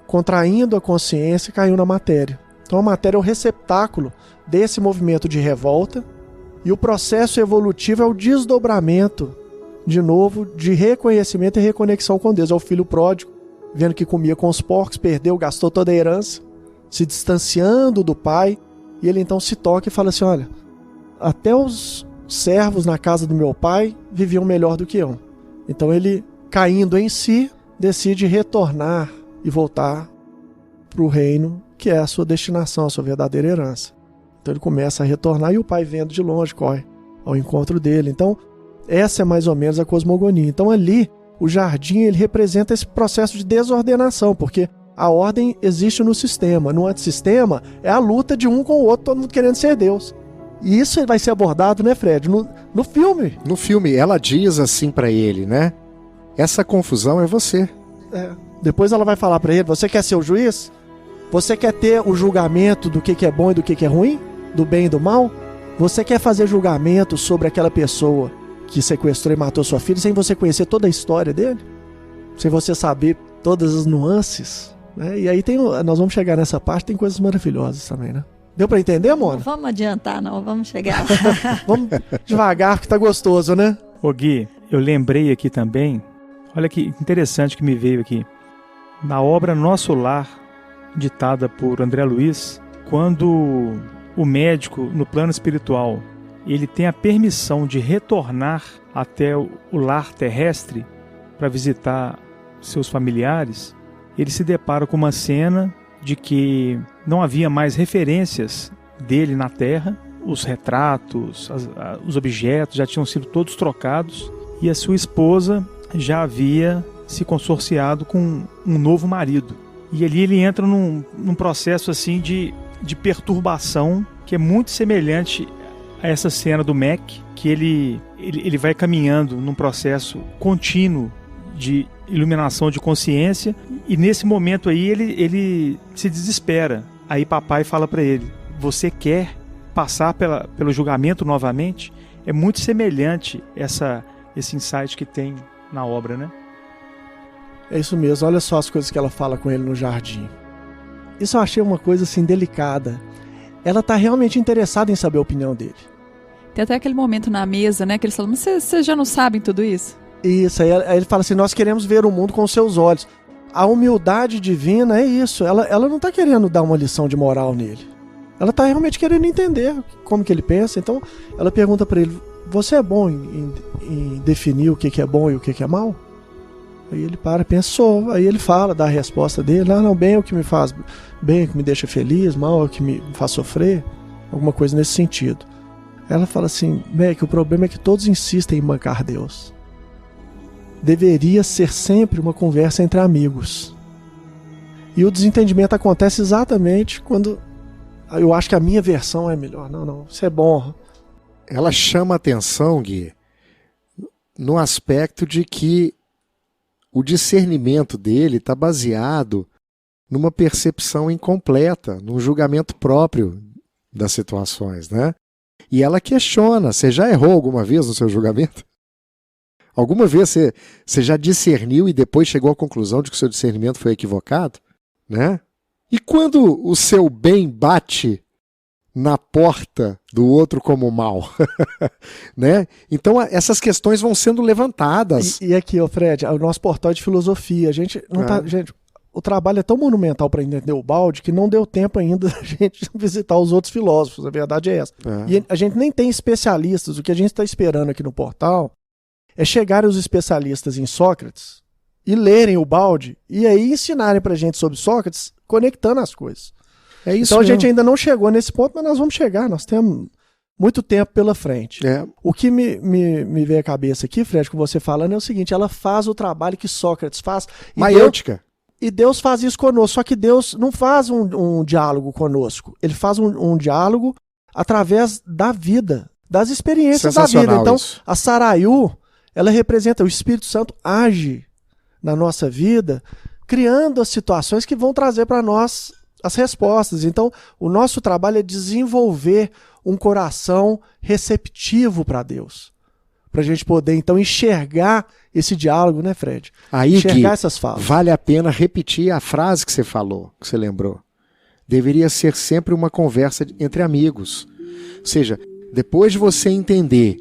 contraindo a consciência, e caiu na matéria. Então a matéria é o receptáculo desse movimento de revolta, e o processo evolutivo é o desdobramento, de novo, de reconhecimento e reconexão com Deus. É o filho pródigo, vendo que comia com os porcos, perdeu, gastou toda a herança, se distanciando do pai, e ele então se toca e fala assim: olha, até os servos na casa do meu pai viviam melhor do que eu. Então ele, caindo em si, decide retornar e voltar para o reino, que é a sua destinação, a sua verdadeira herança. Então ele começa a retornar e o pai, vendo de longe, corre ao encontro dele. Então essa é mais ou menos a cosmogonia. Então ali o jardim ele representa esse processo de desordenação, porque a ordem existe no sistema. No antissistema é a luta de um com o outro, todo mundo querendo ser Deus. E isso vai ser abordado, né, Fred? No filme. No filme, ela diz assim pra ele, né? Essa confusão é você. Depois ela vai falar pra ele, você quer ser o juiz? Você quer ter o julgamento do que é bom e do que é ruim? Do bem e do mal? Você quer fazer julgamento sobre aquela pessoa que sequestrou e matou sua filha sem você conhecer toda a história dele? Sem você saber todas as nuances? Né? E aí nós vamos chegar nessa parte, tem coisas maravilhosas também, né? Deu pra entender, Mona? Não vamos adiantar, não. Vamos chegar. Vamos devagar, que tá gostoso, né? Ô Gui, eu lembrei aqui também, olha que interessante que me veio aqui. Na obra Nosso Lar, ditada por André Luiz, quando o médico, no plano espiritual, ele tem a permissão de retornar até o lar terrestre para visitar seus familiares, ele se depara com uma cena de que não havia mais referências dele na Terra, os retratos, os objetos já tinham sido todos trocados e a sua esposa já havia se consorciado com um novo marido. E ali ele entra num processo assim de perturbação que é muito semelhante a essa cena do Mac, que ele vai caminhando num processo contínuo de iluminação de consciência, e nesse momento aí ele se desespera. Aí papai fala para ele, você quer passar pelo julgamento novamente? É muito semelhante esse insight que tem na obra, né? É isso mesmo, olha só as coisas que ela fala com ele no jardim. Isso eu achei uma coisa assim delicada. Ela tá realmente interessada em saber a opinião dele. Tem até aquele momento na mesa, né, que eles falam, mas vocês já não sabem tudo isso? Isso, aí ele fala assim, nós queremos ver o mundo com os seus olhos. A humildade divina é isso, ela não tá querendo dar uma lição de moral nele. Ela tá realmente querendo entender como que ele pensa. Então ela pergunta para ele, você é bom em definir o que é bom e o que é mal? Aí ele pensou, aí ele fala, dá a resposta dele, não, bem é o que me faz bem, é o que me deixa feliz, mal é o que me faz sofrer, alguma coisa nesse sentido. Ela fala assim, Mac, o problema é que todos insistem em bancar Deus. Deveria ser sempre uma conversa entre amigos. E o desentendimento acontece exatamente quando eu acho que a minha versão é melhor. Não, isso é bom. Ela chama atenção, Gui, no aspecto de que o discernimento dele está baseado numa percepção incompleta, num julgamento próprio das situações, né? E ela questiona, você já errou alguma vez no seu julgamento? Alguma vez você já discerniu e depois chegou à conclusão de que o seu discernimento foi equivocado? Né? E quando o seu bem bate na porta do outro como mal? Né? Então essas questões vão sendo levantadas. E aqui, Fred, o nosso portal é de filosofia. A gente não gente, o trabalho é tão monumental para entender o balde que não deu tempo ainda da gente visitar os outros filósofos. A verdade é essa. E a gente nem tem especialistas. O que a gente está esperando aqui no portal é chegarem os especialistas em Sócrates e lerem o balde e aí ensinarem pra gente sobre Sócrates, conectando as coisas. É isso então mesmo. A gente ainda não chegou nesse ponto, mas nós vamos chegar, nós temos muito tempo pela frente. O que me veio à cabeça aqui, Fred, com você falando, é o seguinte, ela faz o trabalho que Sócrates faz. Maiêutica. E Deus faz isso conosco, só que Deus não faz um diálogo conosco, ele faz um diálogo através da vida, das experiências da vida. Então, isso. A Saraiu, ela representa, o Espírito Santo age na nossa vida, criando as situações que vão trazer para nós as respostas. Então, o nosso trabalho é desenvolver um coração receptivo para Deus. Para a gente poder, então, enxergar esse diálogo, né, Fred? Aí, enxergar Gui, essas falas. Vale a pena repetir a frase que você falou, que você lembrou. Deveria ser sempre uma conversa entre amigos. Ou seja, depois de você entender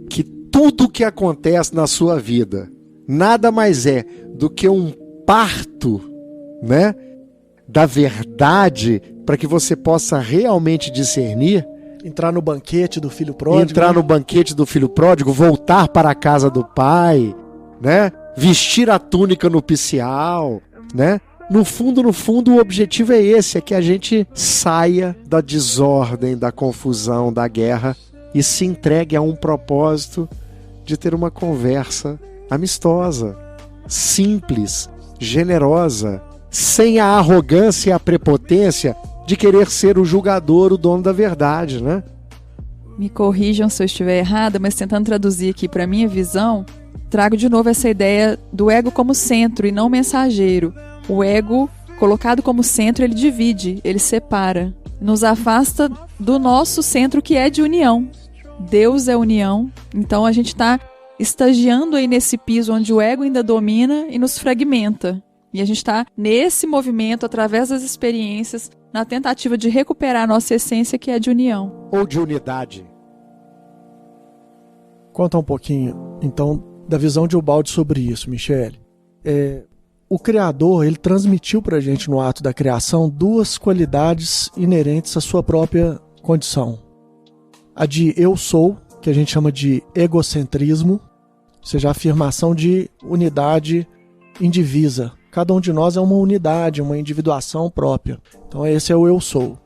que tudo que acontece na sua vida nada mais é do que um parto, né, da verdade, para que você possa realmente discernir. Entrar no banquete do filho pródigo. Entrar no banquete do filho pródigo, voltar para a casa do pai, né? Vestir a túnica nupcial, né? No fundo, o objetivo é esse, é que a gente saia da desordem, da confusão, da guerra e se entregue a um propósito de ter uma conversa amistosa, simples, generosa, sem a arrogância e a prepotência de querer ser o julgador, o dono da verdade, né? Me corrijam se eu estiver errada, mas tentando traduzir aqui para minha visão, trago de novo essa ideia do ego como centro e não mensageiro. O ego, colocado como centro, ele divide, ele separa, nos afasta do nosso centro que é de união. Deus é união, então a gente está estagiando aí nesse piso onde o ego ainda domina e nos fragmenta. E a gente está nesse movimento, através das experiências, na tentativa de recuperar a nossa essência que é de união. Ou de unidade. Conta um pouquinho, então, da visão de Ubaldi sobre isso, Michele. O Criador, ele transmitiu para a gente no ato da criação duas qualidades inerentes à sua própria condição. A de eu sou, que a gente chama de egocentrismo, ou seja, a afirmação de unidade indivisa. Cada um de nós é uma unidade, uma individuação própria. Então esse é o eu sou.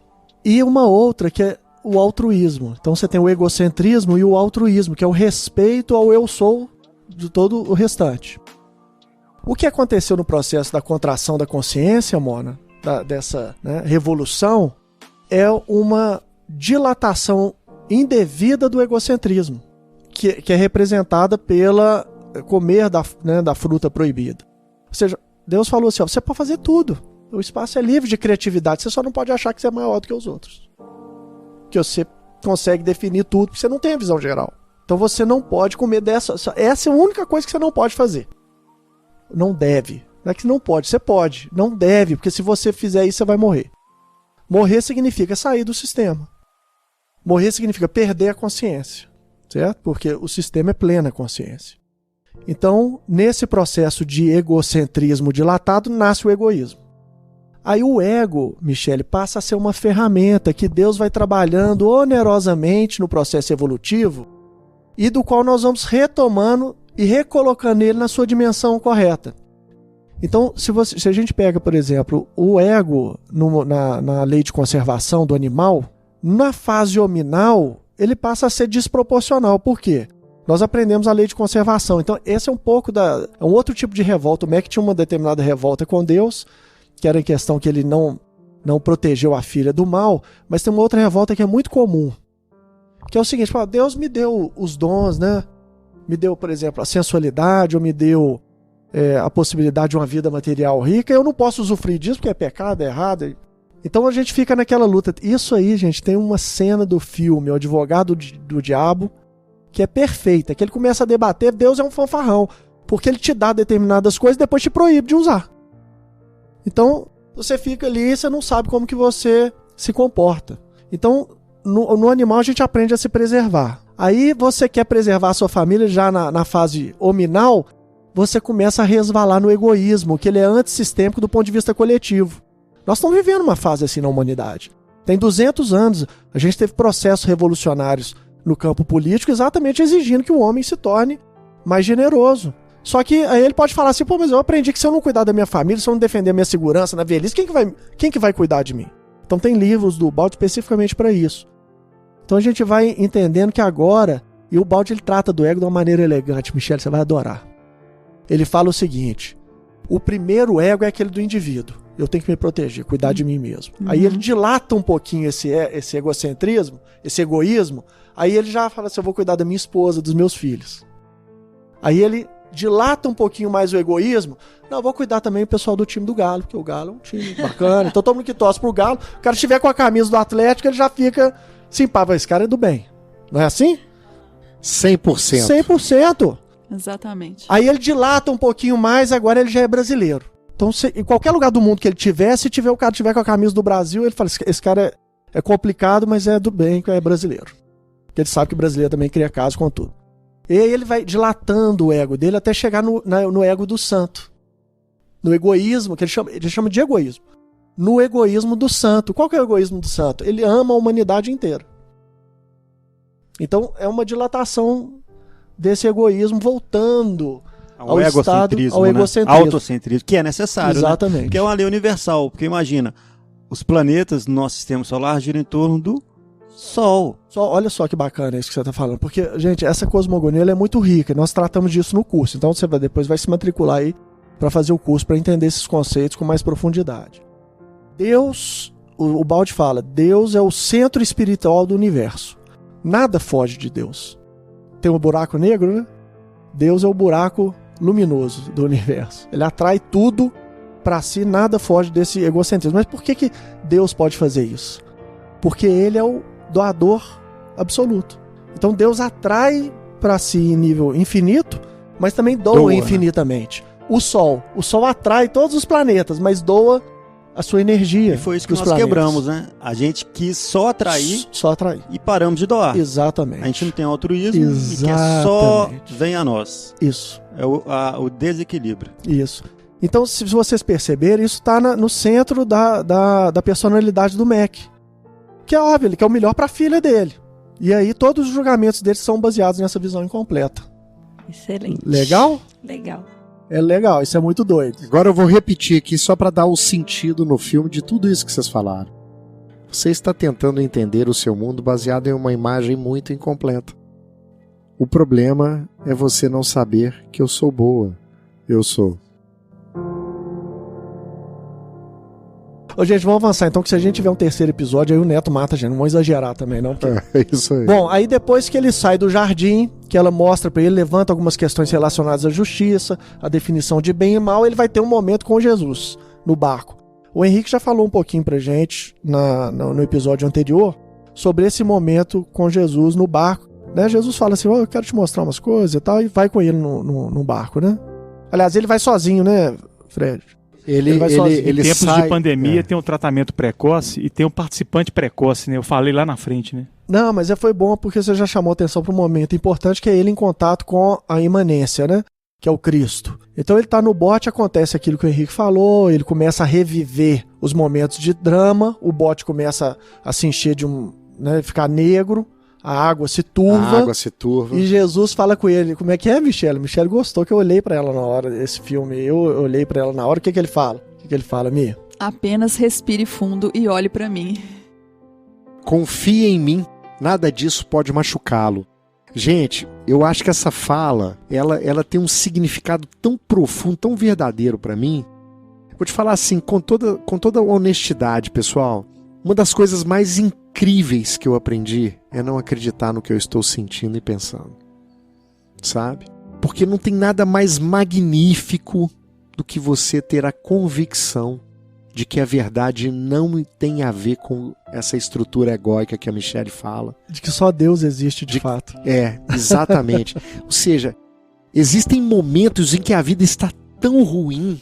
E uma outra que é o altruísmo. Então você tem o egocentrismo e o altruísmo, que é o respeito ao eu sou de todo o restante. O que aconteceu no processo da contração da consciência, Mona, dessa revolução, é uma dilatação indevida do egocentrismo, que é representada pela comer da fruta proibida. Ou seja, Deus falou assim, você pode fazer tudo, o espaço é livre de criatividade, você só não pode achar que você é maior do que os outros, que você consegue definir tudo, porque você não tem a visão geral. Então você não pode comer essa é a única coisa que você não pode fazer. Não deve. Não é que não pode, você pode. Não deve, porque se você fizer isso, você vai morrer. Morrer significa sair do sistema. Morrer significa perder a consciência, certo? Porque o sistema é plena consciência. Então, nesse processo de egocentrismo dilatado, nasce o egoísmo. Aí o ego, Michele, passa a ser uma ferramenta que Deus vai trabalhando onerosamente no processo evolutivo e do qual nós vamos retomando e recolocando ele na sua dimensão correta. Então, se a gente pega, por exemplo, o ego na lei de conservação do animal, na fase hominal, ele passa a ser desproporcional. Por quê? Nós aprendemos a lei de conservação. Então, esse é um outro tipo de revolta. O Mac tinha uma determinada revolta com Deus, que era em questão que ele não protegeu a filha do mal, mas tem uma outra revolta que é muito comum, que é o seguinte, Deus me deu os dons, né? Me deu, por exemplo, a sensualidade, ou me deu a possibilidade de uma vida material rica, eu não posso usufruir disso porque é pecado, é errado. Então a gente fica naquela luta. Isso aí, gente, tem uma cena do filme, O Advogado do Diabo, que é perfeita, que ele começa a debater, Deus é um fanfarrão, porque ele te dá determinadas coisas e depois te proíbe de usar. Então, você fica ali e você não sabe como que você se comporta. Então, no animal a gente aprende a se preservar. Aí você quer preservar a sua família já na fase hominal, você começa a resvalar no egoísmo, que ele é antissistêmico do ponto de vista coletivo. Nós estamos vivendo uma fase assim na humanidade. Tem 200 anos, a gente teve processos revolucionários no campo político exatamente exigindo que o homem se torne mais generoso. Só que aí ele pode falar assim, mas eu aprendi que se eu não cuidar da minha família, se eu não defender a minha segurança na velhice, quem que vai cuidar de mim? Então tem livros do Ubaldi especificamente para isso. Então a gente vai entendendo que agora, e o Ubaldi ele trata do ego de uma maneira elegante, Michele, você vai adorar. Ele fala o seguinte, o primeiro ego é aquele do indivíduo, eu tenho que me proteger, cuidar de mim mesmo. Aí ele dilata um pouquinho esse egocentrismo, esse egoísmo, aí ele já fala assim, eu vou cuidar da minha esposa, dos meus filhos. Aí ele dilata um pouquinho mais o egoísmo, não, eu vou cuidar também do pessoal do time do Galo, porque o Galo é um time bacana, então todo mundo que torce pro Galo, o cara estiver com a camisa do Atlético, ele já fica assim, esse cara é do bem, não é assim? 100%. 100%. Exatamente. Aí ele dilata um pouquinho mais, agora ele já é brasileiro. Então, em qualquer lugar do mundo que ele tiver, se tiver o cara tiver com a camisa do Brasil, ele fala, esse cara é complicado, mas é do bem, que é brasileiro. Porque ele sabe que o brasileiro também cria caso com tudo. E aí ele vai dilatando o ego dele até chegar no ego do santo. No egoísmo, que ele chama de egoísmo. No egoísmo do santo. Qual que é o egoísmo do santo? Ele ama a humanidade inteira. Então, é uma dilatação desse egoísmo voltando ao egocentrismo, ao egocentrismo. Autocentrismo, que é necessário, exatamente. Né? Que é uma lei universal, porque imagina, os planetas do nosso sistema solar giram em torno do Sol. Olha só que bacana isso que você está falando, porque, gente, essa cosmogonia ela é muito rica, nós tratamos disso no curso, então você depois vai se matricular aí para fazer o curso, para entender esses conceitos com mais profundidade. Deus, o Baldi fala, Deus é o centro espiritual do universo. Nada foge de Deus. Tem um buraco negro, né? Deus é o buraco luminoso do universo. Ele atrai tudo para si, nada foge desse egocentrismo. Mas por que Deus pode fazer isso? Porque ele é o doador absoluto. Então Deus atrai para si em nível infinito, mas também doa infinitamente. O Sol atrai todos os planetas, mas doa a sua energia. E foi isso que nós quebramos, né? A gente quis só atrair e paramos de doar. Exatamente. A gente não tem altruísmo e quer só vem a nós. Isso. É o desequilíbrio. Isso. Então, se vocês perceberem, isso está no centro da personalidade do Mac. Que é óbvio, ele quer o melhor para a filha dele. E aí todos os julgamentos dele são baseados nessa visão incompleta. Excelente. Legal? Legal. É legal, isso é muito doido. Agora eu vou repetir aqui só para dar o sentido no filme de tudo isso que vocês falaram. Você está tentando entender o seu mundo baseado em uma imagem muito incompleta. O problema é você não saber que eu sou boa. Eu sou. Ô, gente, vamos avançar então, que se a gente tiver um terceiro episódio, aí o Neto mata a gente. Não vamos exagerar também, não. Porque... É isso aí. Bom, aí depois que ele sai do jardim, que ela mostra pra ele, levanta algumas questões relacionadas à justiça, a definição de bem e mal, ele vai ter um momento com Jesus no barco. O Henrique já falou um pouquinho pra gente no episódio anterior sobre esse momento com Jesus no barco, né? Jesus fala assim, eu quero te mostrar umas coisas e tal, e vai com ele no barco, né? Aliás, ele vai sozinho, né, Fred? Ele em tempos de pandemia tem um tratamento precoce e tem um participante precoce, né? Eu falei lá na frente, né? Não, mas foi bom porque você já chamou atenção para um momento importante, que é ele em contato com a imanência, né? Que é o Cristo. Então ele tá no bote, acontece aquilo que o Henrique falou, ele começa a reviver os momentos de drama, o bote começa a se encher ficar negro, a água se turva. E Jesus fala com ele, como é que é, Michele? Michele gostou, que eu olhei pra ela na hora desse filme. Eu olhei pra ela na hora, o que ele fala? O que ele fala, Mia? Apenas respire fundo e olhe pra mim. Confie em mim, nada disso pode machucá-lo. Gente, eu acho que essa fala, ela tem um significado tão profundo, tão verdadeiro pra mim. Vou te falar assim, com toda honestidade, pessoal, uma das coisas mais incríveis que eu aprendi é não acreditar no que eu estou sentindo e pensando, sabe? Porque não tem nada mais magnífico do que você ter a convicção de que a verdade não tem a ver com essa estrutura egóica que a Michele fala. De que só Deus existe de fato. É, exatamente. Ou seja, existem momentos em que a vida está tão ruim,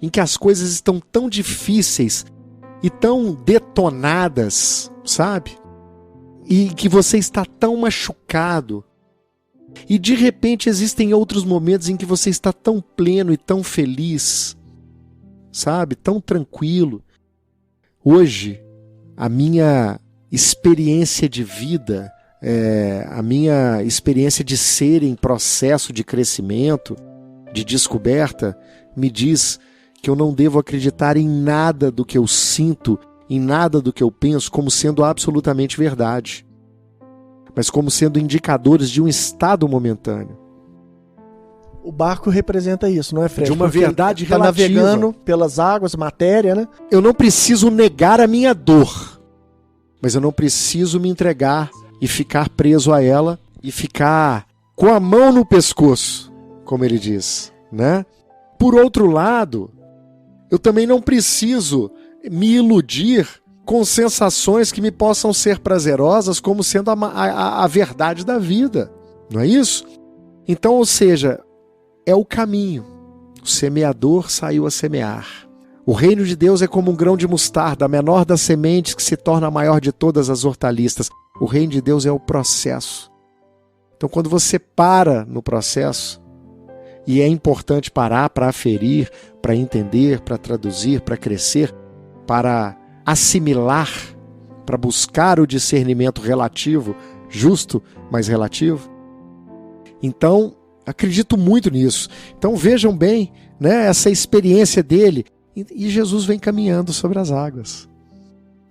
em que as coisas estão tão difíceis e tão detonadas, sabe? E que você está tão machucado. E de repente existem outros momentos em que você está tão pleno e tão feliz, sabe? Tão tranquilo. Hoje, a minha experiência de vida, a minha experiência de ser em processo de crescimento, de descoberta, me diz que eu não devo acreditar em nada do que eu sinto, em nada do que eu penso como sendo absolutamente verdade, mas como sendo indicadores de um estado momentâneo. O barco representa isso, não é, Fred? De uma verdade relativa. Tá navegando pelas águas, matéria, né? Eu não preciso negar a minha dor, mas eu não preciso me entregar e ficar preso a ela e ficar com a mão no pescoço, como ele diz, né? Por outro lado, eu também não preciso me iludir com sensações que me possam ser prazerosas como sendo a verdade da vida. Não é isso? Então, ou seja, é o caminho. O semeador saiu a semear. O reino de Deus é como um grão de mostarda, a menor das sementes que se torna a maior de todas as hortaliças. O reino de Deus é o processo. Então, quando você para no processo, e é importante parar para aferir, para entender, para traduzir, para crescer, para assimilar, para buscar o discernimento relativo, justo, mas relativo. Então, acredito muito nisso. Então vejam bem, né, essa experiência dele. E Jesus vem caminhando sobre as águas.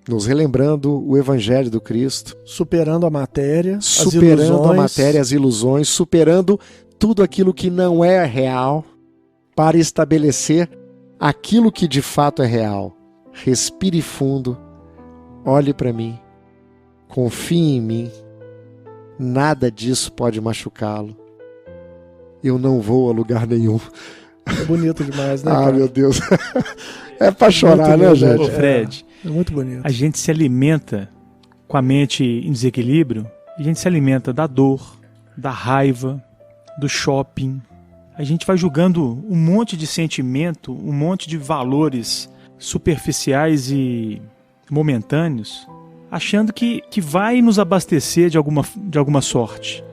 nos relembrando o Evangelho do Cristo, superando a matéria, as ilusões, superando tudo aquilo que não é real, para estabelecer aquilo que de fato é real. Respire fundo, olhe para mim, confie em mim, nada disso pode machucá-lo. Eu não vou a lugar nenhum. É bonito demais, né, cara? Meu Deus. É pra chorar, né, gente? Ô, Fred, é muito bonito. A gente se alimenta com a mente em desequilíbrio, a gente se alimenta da dor, da raiva, do shopping. A gente vai julgando um monte de sentimento, um monte de valores superficiais e momentâneos, achando que vai nos abastecer de alguma sorte.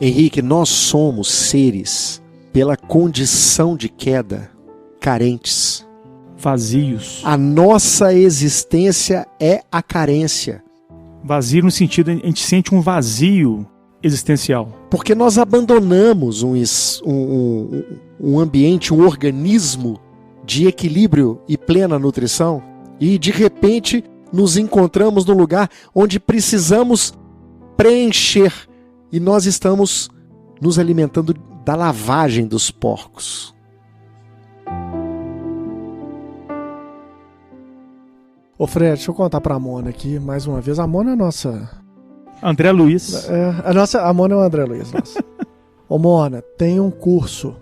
Henrique, nós somos seres, pela condição de queda, carentes. Vazios. A nossa existência é a carência. Vazio no sentido, a gente sente um vazio existencial. Porque nós abandonamos um ambiente, um organismo de equilíbrio e plena nutrição e de repente nos encontramos num lugar onde precisamos preencher e nós estamos nos alimentando da lavagem dos porcos. Ô Fred, deixa eu contar pra Mona aqui mais uma vez. A Mona é nossa... André Luiz. A Mona é o André Luiz, nossa. Ô Mona, tem um curso.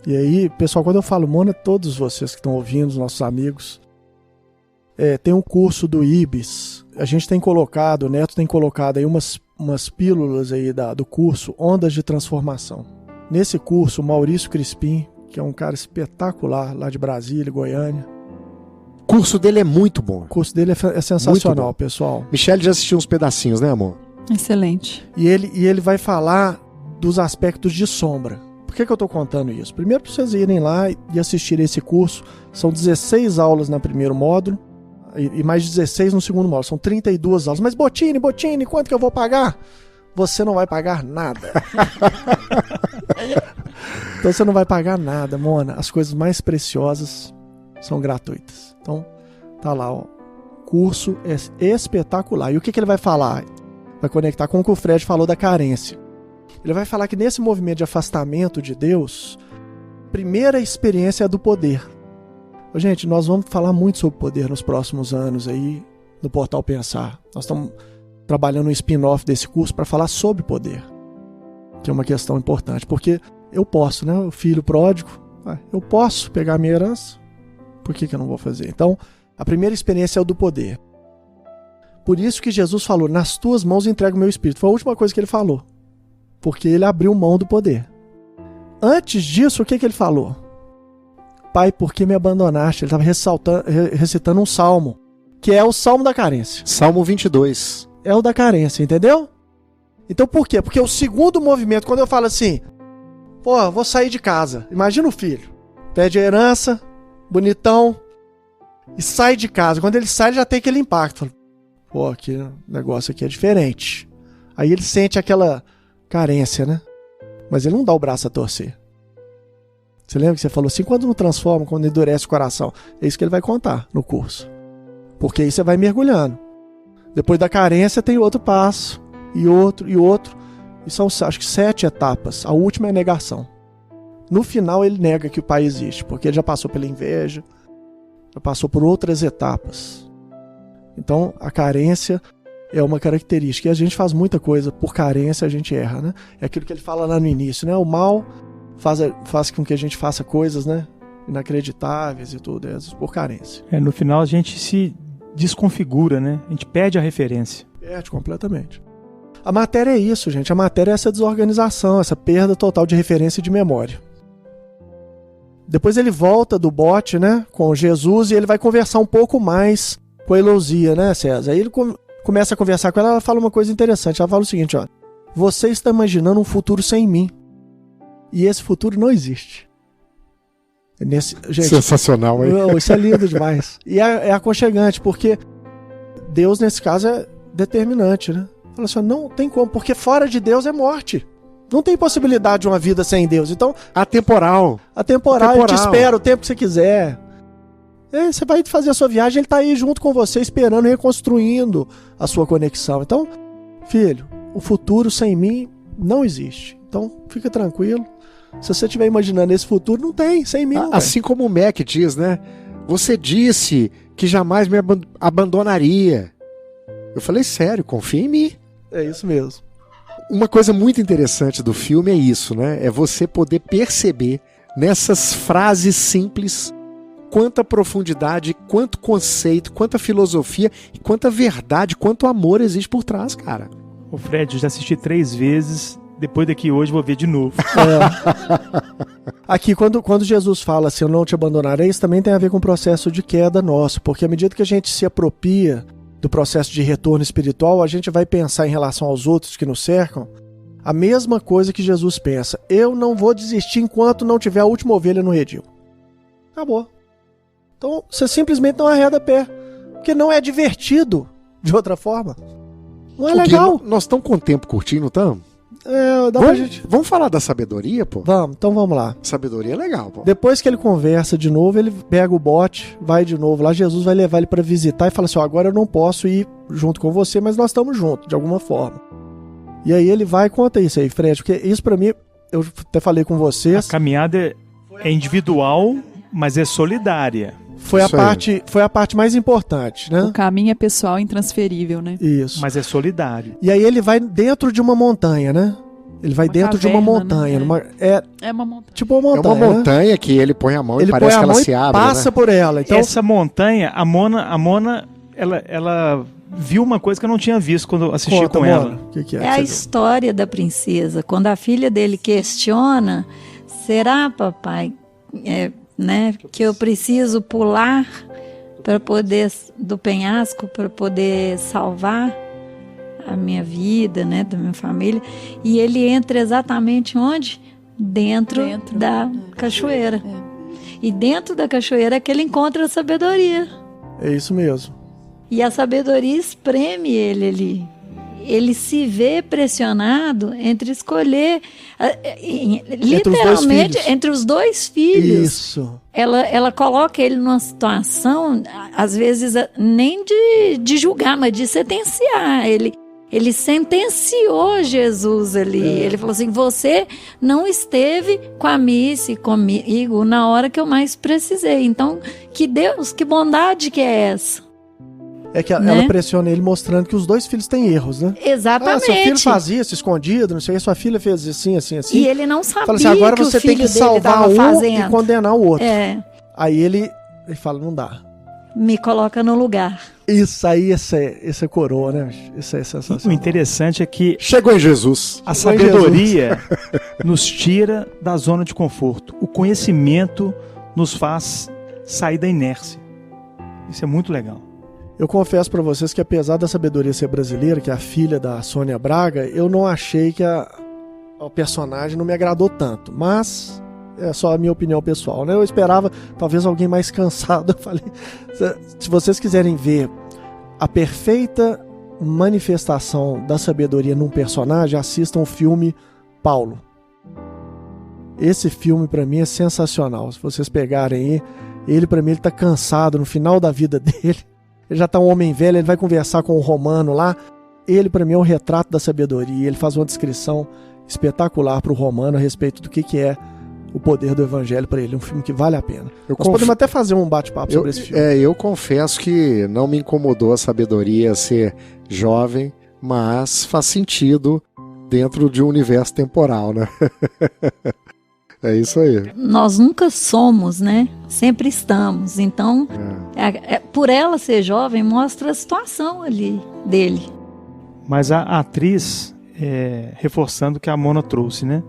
E aí, pessoal, quando eu falo Mona, todos vocês que estão ouvindo, os nossos amigos, tem um curso do IBIS. A gente tem colocado, o Neto tem colocado aí umas pílulas aí do curso Ondas de Transformação. Nesse curso, o Maurício Crispim, que é um cara espetacular lá de Brasília, Goiânia. O curso dele é muito bom. O curso dele é sensacional, pessoal. Michele já assistiu uns pedacinhos, né, amor? Excelente. E ele vai falar dos aspectos de sombra. Por que eu estou contando isso? Primeiro, para vocês irem lá e assistirem esse curso. São 16 aulas no primeiro módulo e mais 16 no segundo módulo. São 32 aulas. Mas Botini, quanto que eu vou pagar? Você não vai pagar nada. Então você não vai pagar nada, Mona. As coisas mais preciosas são gratuitas. Então, tá lá, ó. O curso é espetacular. E o que ele vai falar? Vai conectar com o que o Fred falou da carência. Ele vai falar que nesse movimento de afastamento de Deus, a primeira experiência é do poder. Gente, nós vamos falar muito sobre poder nos próximos anos aí, no Portal Pensar. Nós estamos trabalhando um spin-off desse curso para falar sobre poder, que é uma questão importante, porque eu posso, né? O filho pródigo, eu posso pegar a minha herança, por que eu não vou fazer? Então, a primeira experiência é o do poder. Por isso que Jesus falou, nas tuas mãos entrego o meu espírito. Foi a última coisa que ele falou, porque ele abriu mão do poder. Antes disso, o que ele falou? Pai, por que me abandonaste? Ele estava recitando um salmo, que é o salmo da carência. Salmo 22. É o da carência, entendeu? Então por quê? Porque o segundo movimento, quando eu falo assim, vou sair de casa. Imagina o filho, pede a herança, bonitão, e sai de casa. Quando ele sai, ele já tem aquele impacto. Que negócio aqui é diferente. Aí ele sente aquela carência, né? Mas ele não dá o braço a torcer. Você lembra que você falou assim, quando não transforma, quando endurece o coração? É isso que ele vai contar no curso. Porque aí você vai mergulhando. Depois da carência tem outro passo, e outro, e outro. E são, acho que 7 etapas. A última é a negação. No final ele nega que o pai existe, porque ele já passou pela inveja, já passou por outras etapas. Então a carência é uma característica. E a gente faz muita coisa por carência, a gente erra, né? É aquilo que ele fala lá no início, né? O mal faz com que a gente faça coisas, né? Inacreditáveis e tudo, por carência. No final a gente se desconfigura, né? A gente perde a referência. Perde completamente. A matéria é isso, gente. A matéria é essa desorganização, essa perda total de referência e de memória. Depois ele volta do bote, né? Com Jesus e ele vai conversar um pouco mais com a Eleusia, né, César? Aí ele começa a conversar com ela, ela fala uma coisa interessante. Ela fala o seguinte, ó. Você está imaginando um futuro sem mim. E esse futuro não existe. Gente, sensacional, hein? Isso é lindo demais. E é aconchegante, porque Deus, nesse caso, é determinante, né? Fala assim, não tem como, porque fora de Deus é morte. Não tem possibilidade de uma vida sem Deus. Então, atemporal. Eu te espero o tempo que você quiser. Você vai fazer a sua viagem, ele tá aí junto com você, esperando, reconstruindo a sua conexão. Então, filho, o futuro sem mim não existe. Então, fica tranquilo. Se você estiver imaginando esse futuro, não tem, sem mim. Assim como o Mac diz, né? Você disse que jamais me abandonaria. Eu falei, sério, confia em mim. É isso mesmo. Uma coisa muito interessante do filme é isso, né? É você poder perceber nessas frases simples quanta profundidade, quanto conceito, quanta filosofia, e quanta verdade, quanto amor existe por trás, cara. Ô Fred, eu já assisti 3 vezes, depois daqui hoje vou ver de novo. Aqui, quando Jesus fala assim, eu não te abandonarei, isso também tem a ver com o processo de queda nosso, porque à medida que a gente se apropria do processo de retorno espiritual, a gente vai pensar em relação aos outros que nos cercam, a mesma coisa que Jesus pensa. Eu não vou desistir enquanto não tiver a última ovelha no redil. Acabou. Então, você simplesmente não arreda pé. Porque não é divertido de outra forma. Não é legal. Nós estamos com o tempo curtinho, não estamos? Vamos falar da sabedoria, pô? Então vamos lá. Sabedoria é legal, pô. Depois que ele conversa de novo, ele pega o bote, vai de novo lá, Jesus vai levar ele para visitar e fala assim, agora eu não posso ir junto com você, mas nós estamos juntos, de alguma forma. E aí ele vai e conta isso aí, Fred, porque isso pra mim, eu até falei com vocês... A caminhada é individual, mas é solidária. Foi a parte mais importante, né? O caminho é pessoal e intransferível, né? Isso. Mas é solidário. E aí ele vai dentro de uma montanha, né? Ele vai dentro de uma montanha. Né? É uma montanha. Tipo uma montanha. É uma montanha, né? Que ele põe a mão e parece que ela se abre. Passa, né? Por ela. Então... Essa montanha, a Mona ela viu uma coisa que eu não tinha visto quando assisti com ela. Que é a história da princesa. Quando a filha dele questiona, será, papai, né, que eu preciso pular para poder do penhasco para poder salvar a minha vida, né, da minha família, e ele entra exatamente onde? Dentro da cachoeira. E dentro da cachoeira é que ele encontra a sabedoria. É isso mesmo. E a sabedoria espreme ele ali. Ele se vê pressionado entre escolher, literalmente, entre os dois filhos. Isso. Ela coloca ele numa situação, às vezes, nem de julgar, mas de sentenciar. Ele sentenciou Jesus ali. Ele falou assim, você não esteve com a Missy, comigo, na hora que eu mais precisei. Então, que Deus, que bondade que é essa? É que ela pressiona ele mostrando que os dois filhos têm erros, né? Exatamente. Seu filho fazia isso escondido, não sei o que, sua filha fez assim. E ele não sabia. Fala assim, agora que você o filho tem que salvar um fazendo. E condenar o outro. É. Aí ele fala, não dá. Me coloca no lugar. Isso aí, essa coroa, né? Isso é sensacional. O interessante é que... Chegou em Jesus. A sabedoria nos tira da zona de conforto. O conhecimento nos faz sair da inércia. Isso é muito legal. Eu confesso pra vocês que apesar da sabedoria ser brasileira, que é a filha da Sônia Braga, eu não achei que o personagem não me agradou tanto. Mas é só a minha opinião pessoal, né? Eu esperava talvez alguém mais cansado. Eu falei, se vocês quiserem ver a perfeita manifestação da sabedoria num personagem, assistam o filme Paulo. Esse filme pra mim é sensacional. Se vocês pegarem aí, ele pra mim ele tá cansado no final da vida dele. Ele já tá um homem velho, ele vai conversar com o romano lá. Ele, pra mim, é o retrato da sabedoria. Ele faz uma descrição espetacular pro romano a respeito do que é o poder do evangelho pra ele. É um filme que vale a pena. Nós podemos até fazer um bate-papo sobre esse filme. Eu confesso que não me incomodou a sabedoria ser jovem, mas faz sentido dentro de um universo temporal, né? É isso aí. Nós nunca somos, né? Sempre estamos. Então, por ela ser jovem, mostra a situação ali dele. Mas a atriz, reforçando o que a Mona trouxe, né?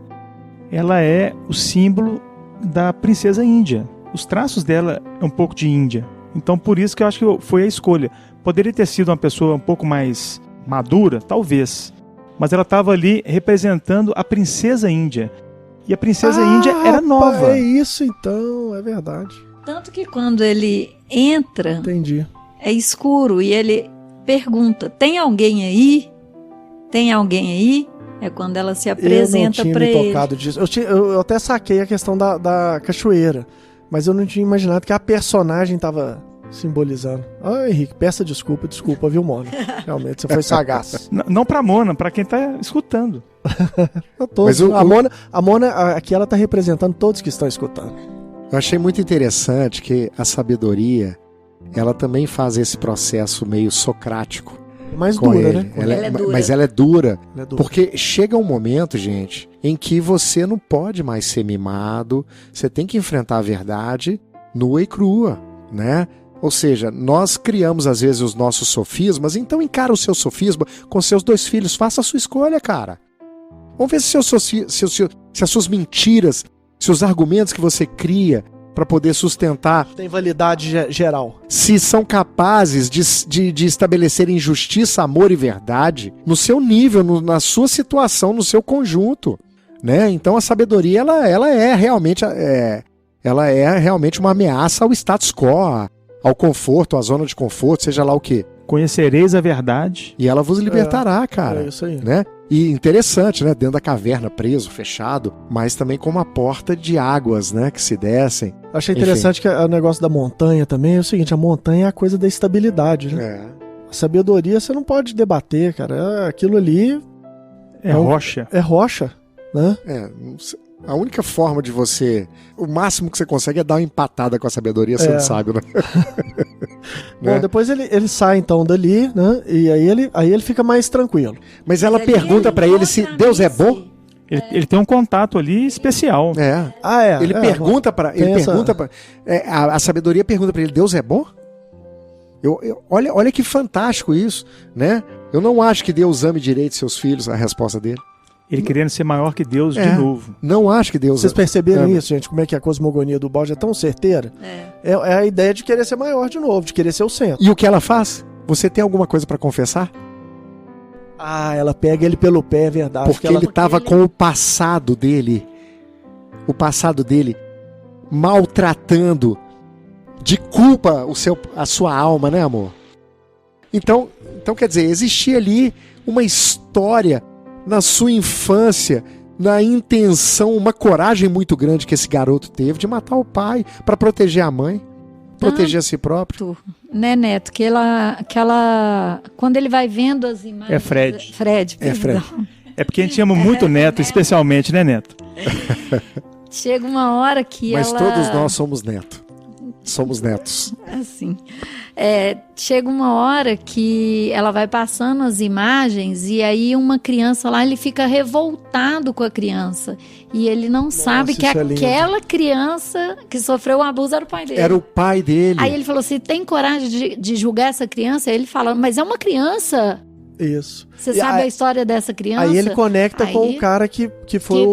Ela é o símbolo da princesa índia. Os traços dela é um pouco de índia. Então, por isso que eu acho que foi a escolha. Poderia ter sido uma pessoa um pouco mais madura, talvez. Mas ela estava ali representando a princesa índia. E a princesa índia era nova. É isso então, é verdade. Tanto que quando ele entra, entendi, é escuro e ele pergunta, tem alguém aí? Tem alguém aí? É quando ela se apresenta para ele. Eu não tinha me tocado disso. Eu até saquei a questão da cachoeira. Mas eu não tinha imaginado que a personagem tava simbolizando. Henrique, peça desculpa, viu, Mona? Realmente, você foi sagaz. Não pra Mona, pra quem tá escutando. Eu tô. Mas a Mona, aqui ela tá representando todos que estão escutando. Eu achei muito interessante que a sabedoria, ela também faz esse processo meio socrático. Mais dura, né? Ela é dura. Mas ela é dura. Porque chega um momento, gente, em que você não pode mais ser mimado, você tem que enfrentar a verdade nua e crua, né? Ou seja, nós criamos às vezes os nossos sofismas, então encara o seu sofisma com seus 2 filhos, faça a sua escolha, cara. Vamos ver se as suas mentiras, se os argumentos que você cria para poder sustentar tem validade geral. Se são capazes de estabelecerem justiça, amor e verdade no seu nível, na sua situação, no seu conjunto, né? Então a sabedoria ela é realmente uma ameaça ao status quo, ao conforto, à zona de conforto, seja lá o quê. Conhecereis a verdade. E ela vos libertará, cara. É isso aí. Né? E interessante, né? Dentro da caverna, preso, fechado, mas também com uma porta de águas, né? Que se descem. Achei interessante que o negócio da montanha também é o seguinte, a montanha é a coisa da estabilidade, né? A sabedoria você não pode debater, cara. Aquilo ali... É rocha. É rocha, né? A única forma de você... O máximo que você consegue é dar uma empatada com a sabedoria sendo sábio, né? Bom, depois ele sai então dali, né? E aí ele fica mais tranquilo. Mas ela pergunta pra ele se Deus é bom. Ele tem um contato ali especial. Ele pergunta pra... A sabedoria pergunta pra ele, Deus é bom? Olha que fantástico isso, né? Eu não acho que Deus ame direito seus filhos, a resposta dele. Ele querendo ser maior que Deus de novo. Não acho que Deus... Vocês perceberam isso, gente? Como é que a cosmogonia do balde é tão certeira? É a ideia de querer ser maior de novo, de querer ser o centro. E o que ela faz? Você tem alguma coisa pra confessar? Ela pega ele pelo pé, é verdade. Porque ele estava com o passado dele. O passado dele maltratando de culpa a sua alma, né, amor? Então quer dizer, existia ali uma história na sua infância, na intenção, uma coragem muito grande que esse garoto teve de matar o pai para proteger a mãe, proteger a si próprio. Né, Neto? Que ela quando ele vai vendo as imagens... É Fred. Fred. É porque a gente ama muito o Neto, especialmente, né, Neto? Chega uma hora que Mas todos nós somos neto. Somos netos. Assim. Chega uma hora que ela vai passando as imagens e aí uma criança lá, ele fica revoltado com a criança. E ele não sabe que aquela criança que sofreu um abuso era o pai dele. Era o pai dele. Aí ele falou assim, tem coragem de julgar essa criança? Aí ele fala, mas é uma criança. Isso. Você sabe a história dessa criança? Aí ele conecta com o cara que foi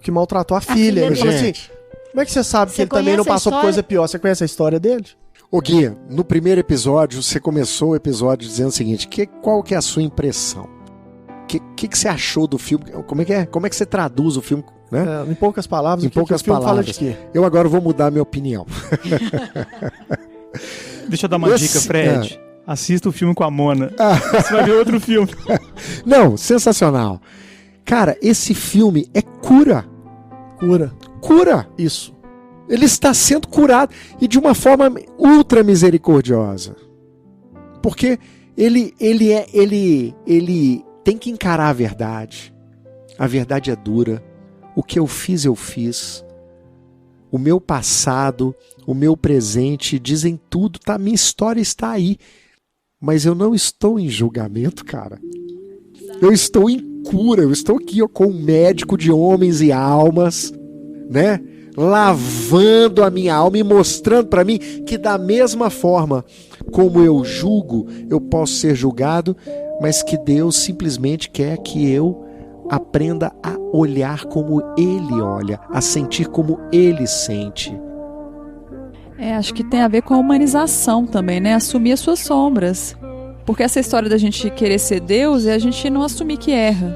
que maltratou a filha. Ele falou assim, como é que você sabe que ele também não passou por coisa pior? Você conhece a história dele? Ô Gui, no primeiro episódio, você começou o episódio dizendo o seguinte, qual que é a sua impressão? O que você achou do filme? Como é que você traduz o filme? Né? Em poucas palavras, em poucas palavras. Fala de quê? Eu agora vou mudar a minha opinião. Deixa eu dar uma dica, Fred. Assista o filme com a Mona. Você vai ver outro filme. Não, sensacional. Cara, esse filme é cura. Cura. Isso. Ele está sendo curado e de uma forma ultra misericordiosa. Porque ele tem que encarar a verdade. A verdade é dura. O que eu fiz. O meu passado, o meu presente dizem tudo, tá? Minha história está aí. Mas eu não estou em julgamento, cara. Eu estou em cura. Eu estou aqui com um médico de homens e almas, né? Lavando a minha alma e mostrando para mim que da mesma forma como eu julgo, eu posso ser julgado, mas que Deus simplesmente quer que eu aprenda a olhar como Ele olha, a sentir como Ele sente. Acho que tem a ver com a humanização também, né? Assumir as suas sombras. Porque essa história da gente querer ser Deus é a gente não assumir que erra.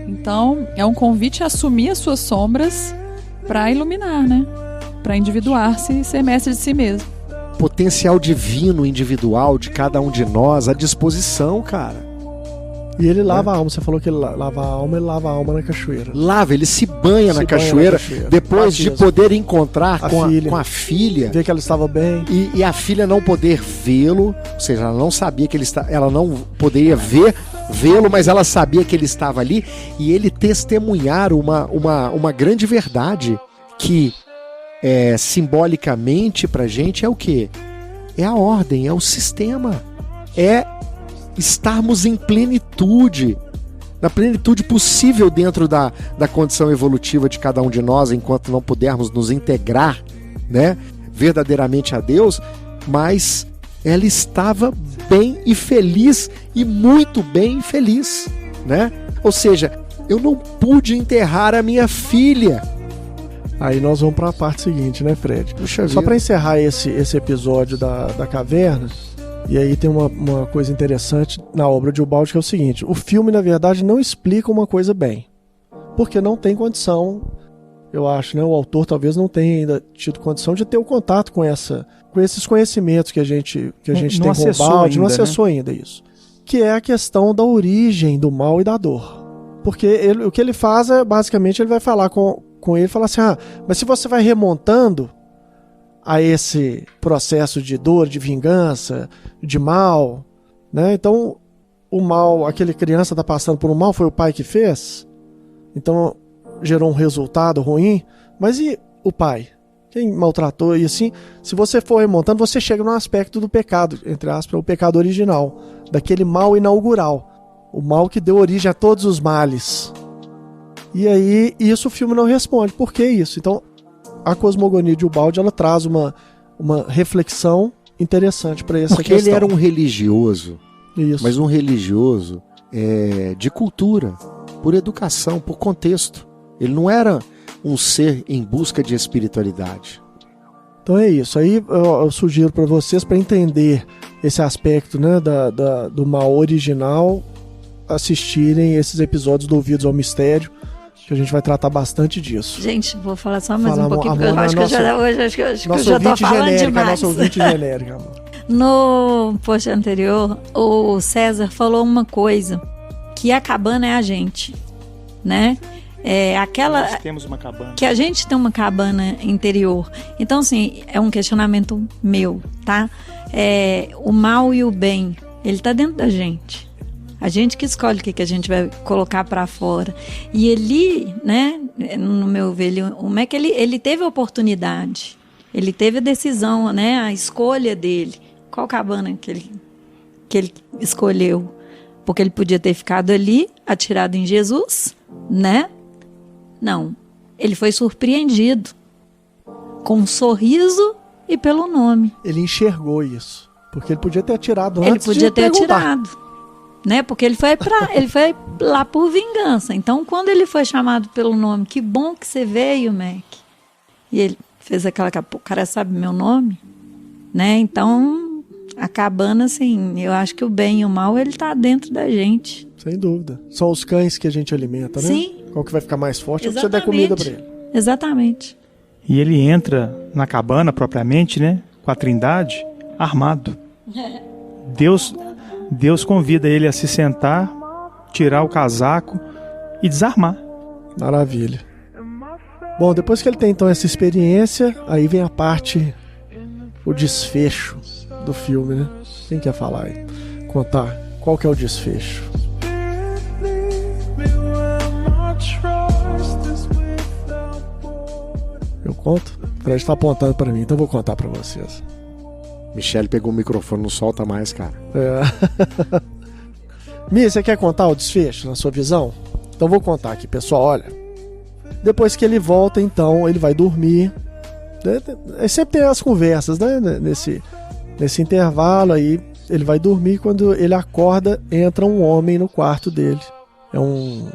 Então, é um convite a assumir as suas sombras para iluminar, né? Para individuar-se e ser mestre de si mesmo. Potencial divino individual de cada um de nós à disposição, cara. E ele lava a alma, você falou que ele lava a alma, ele lava a alma na cachoeira. Ele se banha na cachoeira, depois de poder encontrar com a filha. Ver que ela estava bem. E a filha não poder vê-lo, ou seja, ela não sabia que ela não poderia vê-lo, mas ela sabia que ele estava ali, e ele testemunhar uma grande verdade que simbolicamente pra gente é o quê? É a ordem, é o sistema, é estarmos em plenitude, na plenitude possível dentro da condição evolutiva de cada um de nós, enquanto não pudermos nos integrar, né, verdadeiramente a Deus, mas ela estava bem e feliz, e muito bem e feliz, né? Ou seja, eu não pude enterrar a minha filha. Aí nós vamos para a parte seguinte, né, Fred? Puxa Só vida. para encerrar esse episódio da caverna, e aí tem uma coisa interessante na obra de Ubaldi, que é o seguinte: o filme, na verdade, não explica uma coisa bem, porque não tem condição, eu acho, né? O autor talvez não tenha ainda tido condição de ter o contato com esses conhecimentos que a gente tem com o Ubaldi, não acessou ainda isso. Que é a questão da origem do mal e da dor. Porque o que ele faz é, basicamente, ele vai falar com ele, falar assim, mas se você vai remontando a esse processo de dor, de vingança, de mal, né? Então, o mal, aquele criança está passando por um mal, foi o pai que fez, então gerou um resultado ruim, mas e o pai? Quem maltratou? E assim, se você for remontando, você chega no aspecto do pecado, entre aspas, o pecado original, daquele mal inaugural, o mal que deu origem a todos os males. E aí, isso o filme não responde. Por que isso? Então, a cosmogonia de Ubaldi, ela traz uma reflexão interessante para essa Porque questão. ele era um religioso, Isso. mas um religioso de cultura, por educação, por contexto. Ele não era um ser em busca de espiritualidade. Então é isso. Aí eu sugiro para vocês, para entender esse aspecto, né, do mal original, assistirem esses episódios do Ouvidos ao Mistério, que a gente vai tratar bastante disso. Gente, vou falar só mais um pouquinho, porque eu acho que eu já tô falando demais. Nosso ouvinte genérico, amor. No post anterior, o César falou uma coisa, que a cabana é a gente, né? Nós temos uma cabana. Que a gente tem uma cabana interior. Então, assim, é um questionamento meu, tá? O mal e o bem, ele tá dentro da gente. A gente que escolhe o que a gente vai colocar para fora. E ele, né, no meu ver, o Mac, ele teve a oportunidade, ele teve a decisão, né, a escolha dele. Qual cabana que ele escolheu? Porque ele podia ter ficado ali, atirado em Jesus, né? Não. Ele foi surpreendido com um sorriso e pelo nome. Ele enxergou isso. Porque ele podia ter atirado antes. Ele podia ter perguntar. atirado. Né? Porque ele foi lá por vingança. Então, quando ele foi chamado pelo nome, que bom que você veio, Mac. E ele fez aquela o cara sabe meu nome, né? Então, a cabana, assim, eu acho que o bem e o mal, ele tá dentro da gente. Sem dúvida. São os cães que a gente alimenta, né? Sim. Qual que vai ficar mais forte? Exatamente. É que você der comida pra ele. Exatamente. E ele entra na cabana propriamente, né, com a Trindade, armado. Deus convida ele a se sentar, tirar o casaco e desarmar. Maravilha. Bom, depois que ele tem então essa experiência, aí vem a parte, o desfecho do filme, né? Quem quer falar aí? Contar qual que é o desfecho? Eu conto? O Fred tá apontando para mim, então eu vou contar para vocês. Michele pegou o microfone, não solta mais, cara. Mia, você quer contar o desfecho, na sua visão? Então vou contar aqui, pessoal, olha. Depois que ele volta, então, ele vai dormir. Sempre tem as conversas, né? Nesse intervalo aí, ele vai dormir. Quando ele acorda, entra um homem no quarto dele. É um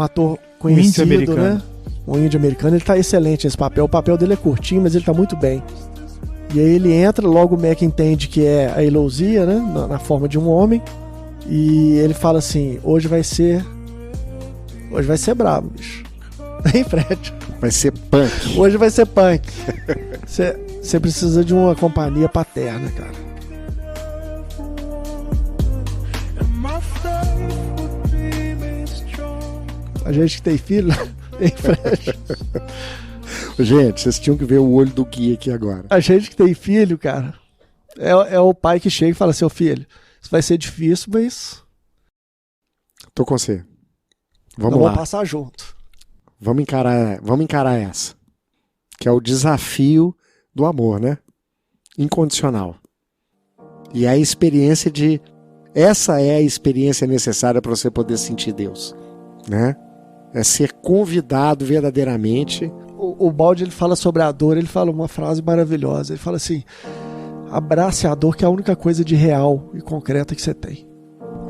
ator conhecido, índio americano, né? Um índio americano. Ele tá excelente nesse papel. O papel dele é curtinho, mas ele tá muito bem. E aí ele entra, logo o Mac entende que é a Elosia, né? Na forma de um homem. E ele fala assim, hoje vai ser brabo, bicho. Hein, Fred? Vai ser punk. Hoje vai ser punk. Você precisa de uma companhia paterna, cara. A gente que tem filho, hein, Fred? Gente, vocês tinham que ver o olho do Gui aqui agora. A gente que tem filho, cara, é o pai que chega e fala, seu filho, isso vai ser difícil, mas... Tô com você. Vamos lá. lá. Vamos passar junto. Vamos encarar essa. Que é o desafio do amor, né? Incondicional. E a experiência de... Essa é a experiência necessária para você poder sentir Deus, né? É ser convidado verdadeiramente. O Baldi, ele fala sobre a dor, ele fala uma frase maravilhosa. Ele fala assim, abrace a dor, que é a única coisa de real e concreta que você tem.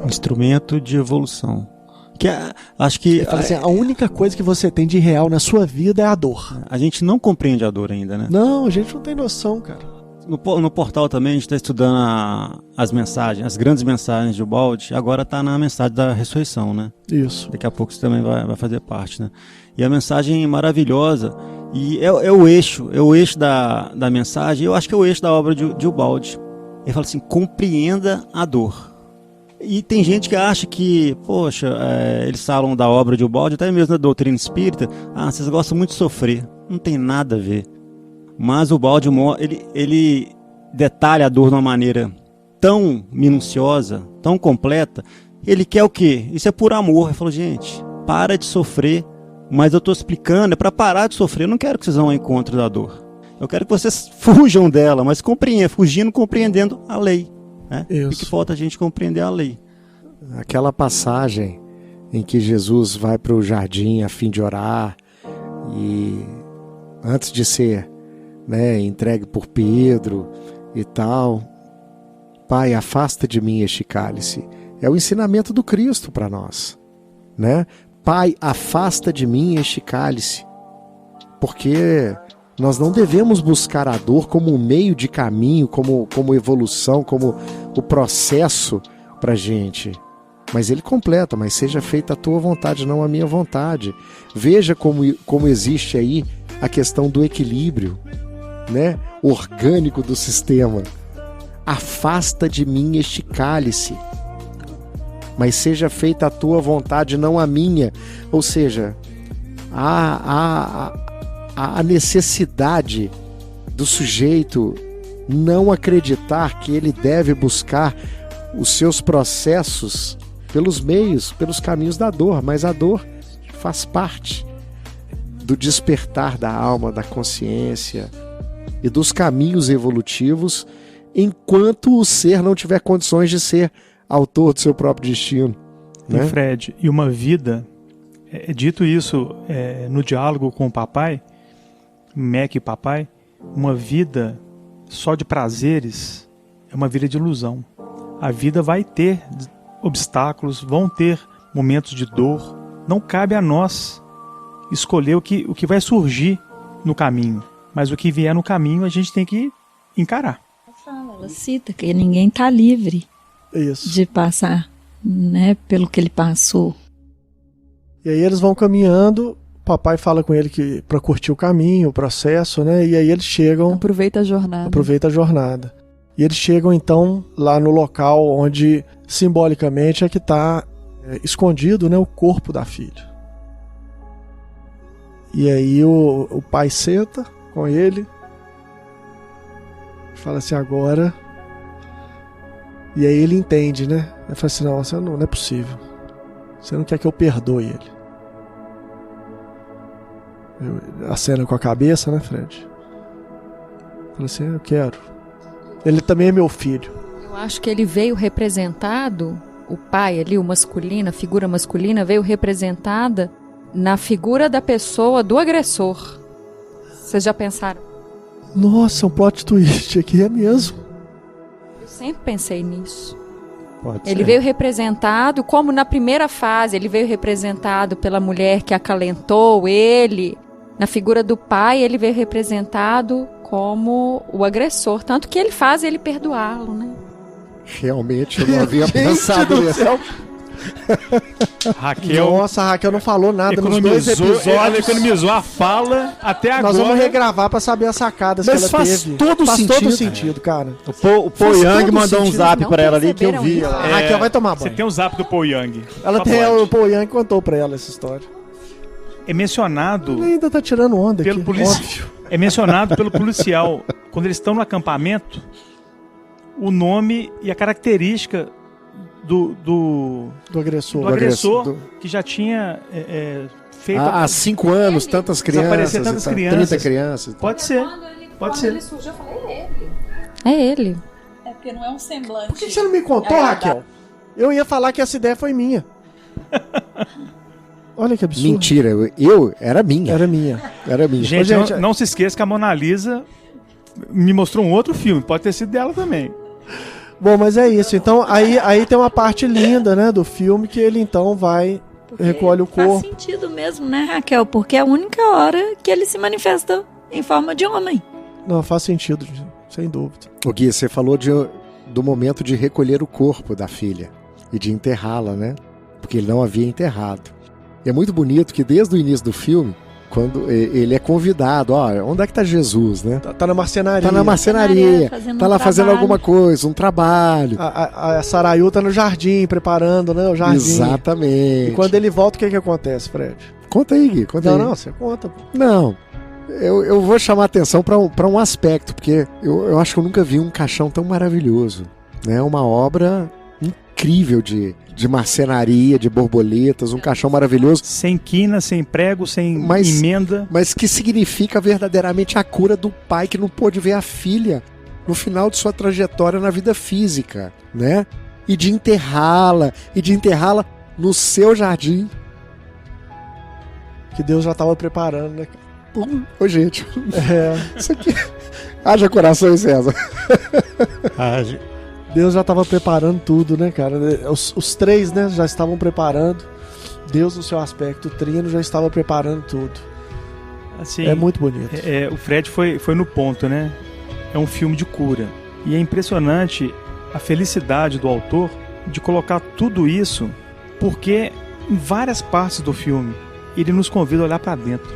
Instrumento de evolução. Acho que ele fala assim, a única coisa que você tem de real na sua vida é a dor. A gente não compreende a dor ainda, né? Não, a gente não tem noção, cara. No portal também a gente está estudando as mensagens, as grandes mensagens de Ubaldi. Agora está na mensagem da ressurreição, né? Isso. Daqui a pouco isso também vai fazer parte, né? E a mensagem maravilhosa, e é o eixo da mensagem, eu acho que é o eixo da obra de Ubaldi. Ele fala assim, compreenda a dor. E tem gente que acha que, poxa, eles falam da obra de Ubaldi, até mesmo da doutrina espírita, vocês gostam muito de sofrer. Não tem nada a ver. Mas o Ubaldi, ele detalha a dor de uma maneira tão minuciosa, tão completa. Ele quer o quê? Isso é por amor. Ele falou, gente, para de sofrer, mas eu estou explicando, é para parar de sofrer. Eu não quero que vocês vão ao encontro da dor. Eu quero que vocês fujam dela, mas compreendendo a lei. Né? O que falta a gente compreender a lei. Aquela passagem em que Jesus vai para o jardim a fim de orar e antes de ser entregue por Pedro e tal, Pai, afasta de mim este cálice. É o ensinamento do Cristo para nós, né? Pai, afasta de mim este cálice, porque nós não devemos buscar a dor como um meio de caminho, como evolução, como o processo para a gente. Mas ele completa, mas seja feita a tua vontade, não a minha vontade. Veja como existe aí a questão do equilíbrio, né, orgânico do sistema. Afasta de mim este cálice, mas seja feita a tua vontade, não a minha. Ou seja, a necessidade do sujeito não acreditar que ele deve buscar os seus processos pelos meios, pelos caminhos da dor, mas a dor faz parte do despertar da alma, da consciência e dos caminhos evolutivos, enquanto o ser não tiver condições de ser autor do seu próprio destino. Né? E Fred, e uma vida, dito isso no diálogo com o papai, Mac e papai, uma vida só de prazeres é uma vida de ilusão. A vida vai ter obstáculos, vão ter momentos de dor. Não cabe a nós escolher o que vai surgir no caminho. Mas o que vier no caminho a gente tem que encarar. Ela cita que ninguém está livre de passar, né, pelo que ele passou. E aí eles vão caminhando, o papai fala com ele que para curtir o caminho, o processo, né? E aí eles chegam... Aproveita a jornada. E eles chegam então lá no local onde simbolicamente é que está escondido, né, o corpo da filha. E aí o pai senta com ele, fala assim, agora... E aí ele entende, né? Ele fala assim, não é possível. Você não quer que eu perdoe ele. Acena com a cabeça, né, Fred? Fala assim, eu quero. Ele também é meu filho. Eu acho que ele veio representado, o pai ali, o masculino, a figura masculina, veio representada na figura da pessoa, do agressor. Vocês já pensaram? Nossa, um plot twist aqui é mesmo. Eu sempre pensei nisso. Pode Ele ser. veio representado, como na primeira fase, ele veio representado pela mulher que acalentou ele. Na figura do pai, ele veio representado como o agressor. Tanto que ele faz ele perdoá-lo, né? Realmente, eu não havia pensado nisso. Raquel... Nossa, a Raquel não falou nada nos dois episódios. Ela economizou a fala até agora. Nós vamos regravar pra saber as sacadas Mas que ela faz teve. todo faz sentido. todo sentido, cara. O Po Yang mandou um zap pra ela ali que eu vi. A Raquel vai tomar Você banho. tem o zap do Paul Young. Ela tem, o Paul Yang contou pra ela essa história. é mencionado... Ele ainda tá tirando onda pelo aqui, óbvio. É mencionado pelo policial, quando eles estão no acampamento, o nome e a característica do agressor que já tinha feito... Há 5 anos, tantas crianças, 30 crianças. Pode ser. Quando ele surgiu, eu falei, é ele. É porque não é um semblante. Por que você não me contou, Raquel? Eu ia falar que essa ideia foi minha. Olha que absurdo. Mentira, era minha. Era minha. Gente, não se esqueça que a Mona Lisa me mostrou um outro filme. Pode ter sido dela também. Bom, mas é isso. Então, aí tem uma parte linda, né, do filme que ele então vai, recolhe o corpo. Faz sentido mesmo, né, Raquel? Porque é a única hora que ele se manifesta em forma de homem. Não, faz sentido, sem dúvida. O Gui, você falou do momento de recolher o corpo da filha e de enterrá-la, né? Porque ele não havia enterrado. E é muito bonito que desde o início do filme, quando ele é convidado, onde é que tá Jesus, né? Tá na marcenaria. Tá na marcenaria, tá lá fazendo alguma coisa, um trabalho. A Sarayu tá no jardim, preparando, né, o jardim. Exatamente. E quando ele volta, o que acontece, Fred? Conta aí, Gui, conta aí. Não, você conta. Não, eu vou chamar a atenção para um aspecto, porque eu acho que eu nunca vi um caixão tão maravilhoso, né? Uma obra incrível de marcenaria, de borboletas, um caixão maravilhoso. Sem quina, sem prego, sem emenda. Mas que significa verdadeiramente a cura do pai que não pôde ver a filha no final de sua trajetória na vida física, né? E de enterrá-la no seu jardim. Que Deus já estava preparando, né? Ô, gente. Isso aqui... Haja coração, hein, César? Haja. Deus já estava preparando tudo, né, cara? Os três, né, já estavam preparando. Deus, no seu aspecto trino, já estava preparando tudo. Assim, é muito bonito. O Fred foi no ponto, né? É um filme de cura. E é impressionante a felicidade do autor de colocar tudo isso, porque em várias partes do filme ele nos convida a olhar para dentro.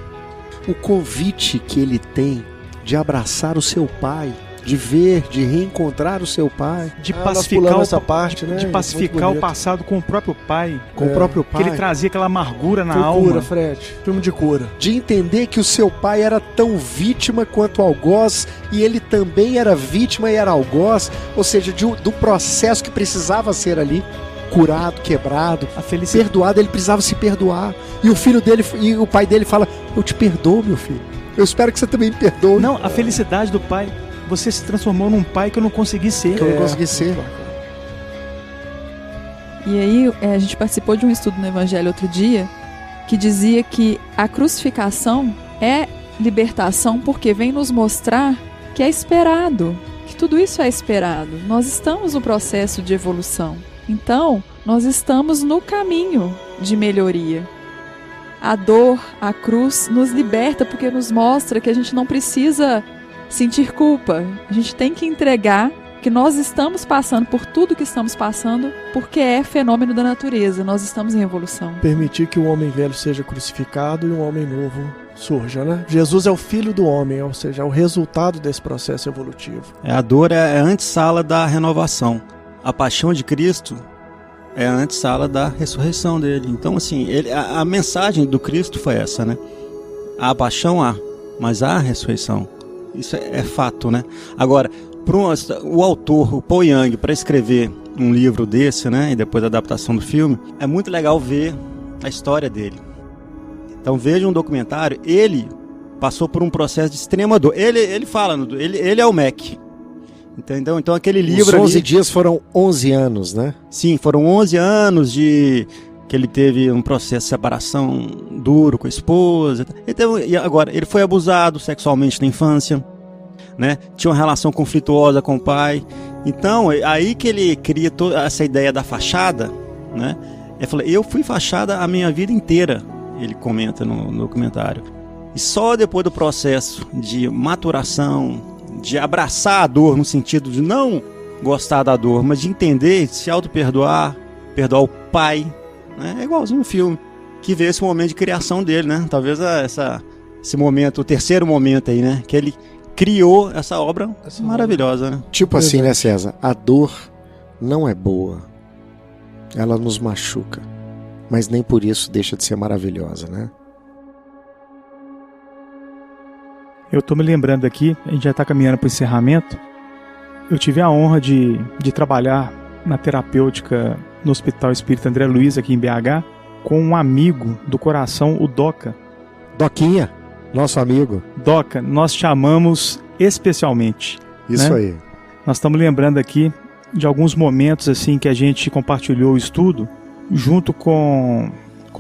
O convite que ele tem de abraçar o seu pai, de ver, de reencontrar o seu pai, de pacificar essa parte, né? De pacificar o passado com o próprio pai, que ele trazia aquela amargura na alma. Cura, Fred. Filme de cura. De entender que o seu pai era tão vítima quanto algoz e ele também era vítima e era algoz, ou seja, do processo que precisava ser ali curado, quebrado, perdoado, ele precisava se perdoar. E o filho dele e o pai dele fala: "Eu te perdoo, meu filho. Eu espero que você também me perdoe." Não, a felicidade do pai. Você se transformou num pai que eu não consegui ser. E aí, a gente participou de um estudo no Evangelho outro dia que dizia que a crucificação é libertação porque vem nos mostrar que é esperado, que tudo isso é esperado. Nós estamos no processo de evolução. Então, nós estamos no caminho de melhoria. A dor, a cruz, nos liberta porque nos mostra que a gente não precisa sentir culpa. A gente tem que entregar que nós estamos passando por tudo que estamos passando porque é fenômeno da natureza. Nós estamos em evolução. Permitir que o homem velho seja crucificado e um homem novo surja, né? Jesus é o filho do homem, ou seja, é o resultado desse processo evolutivo. A dor é a antessala da renovação. A paixão de Cristo é a antessala da ressurreição dele. Então, assim, a mensagem do Cristo foi essa, né? A paixão há, mas há a ressurreição. Isso é fato, né? Agora, o autor, o Paul Young, para escrever um livro desse, né, e depois a adaptação do filme, é muito legal ver a história dele. Então veja um documentário, ele passou por um processo de extrema dor. Ele fala, ele é o Mac. Entendeu? Então aquele livro... Os 11 dias foram 11 anos, né? Sim, foram 11 anos que ele teve um processo de separação duro com a esposa. E agora, ele foi abusado sexualmente na infância, né? Tinha uma relação conflituosa com o pai. Então, aí que ele cria toda essa ideia da fachada, né? Ele falou: eu fui fachada a minha vida inteira, ele comenta no documentário. E só depois do processo de maturação, de abraçar a dor, no sentido de não gostar da dor, mas de entender, de se auto-perdoar, perdoar o pai, né? É igualzinho um filme, que vê esse momento de criação dele, né? Talvez esse momento, o terceiro momento aí, né? Que ele criou essa obra maravilhosa, né? Tipo assim, né, César? A dor não é boa. Ela nos machuca. Mas nem por isso deixa de ser maravilhosa, né? Eu estou me lembrando aqui, a gente já está caminhando para o encerramento. Eu tive a honra de trabalhar na terapêutica no Hospital Espírita André Luiz, aqui em BH, com um amigo do coração, o Doca. Doquinha, nosso amigo. Doca, nós chamamos especialmente. Isso, né? Aí. Nós estamos lembrando aqui de alguns momentos assim que a gente compartilhou o estudo junto com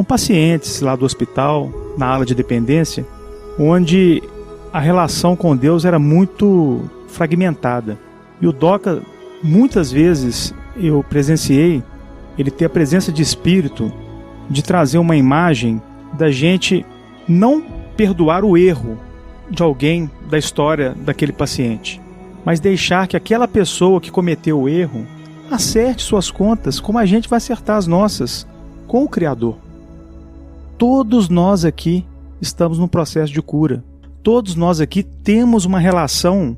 pacientes lá do hospital, na ala de dependência, onde a relação com Deus era muito fragmentada. E o Doca, muitas vezes eu presenciei ele ter a presença de espírito de trazer uma imagem da gente não perdoar o erro de alguém da história daquele paciente, mas deixar que aquela pessoa que cometeu o erro acerte suas contas como a gente vai acertar as nossas com o Criador. Todos nós aqui estamos num processo de cura. Todos nós aqui temos uma relação,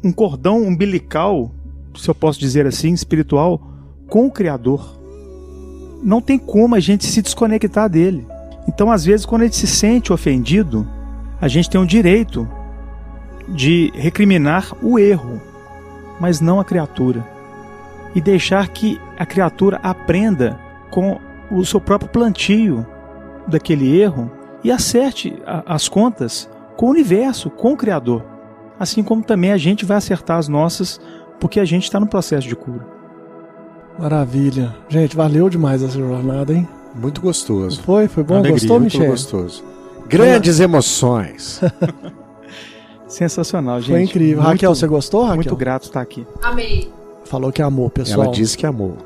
um cordão umbilical, se eu posso dizer assim, espiritual, com o Criador. Não tem como a gente se desconectar dele. Então, às vezes, quando a gente se sente ofendido, a gente tem o direito de recriminar o erro, mas não a criatura. E deixar que a criatura aprenda com o seu próprio plantio daquele erro e acerte as contas com o universo, com o Criador. Assim como também a gente vai acertar as nossas, porque a gente está no processo de cura. Maravilha. Gente, valeu demais essa jornada, hein? Muito gostoso. Foi bom? Alegria, Gostou, muito Michel? Gostoso. Grandes emoções. Sensacional, gente. Foi incrível. Muito, Raquel, você gostou, Raquel? Muito grato estar aqui. Amei. Falou que amou, pessoal. Ela disse que amou.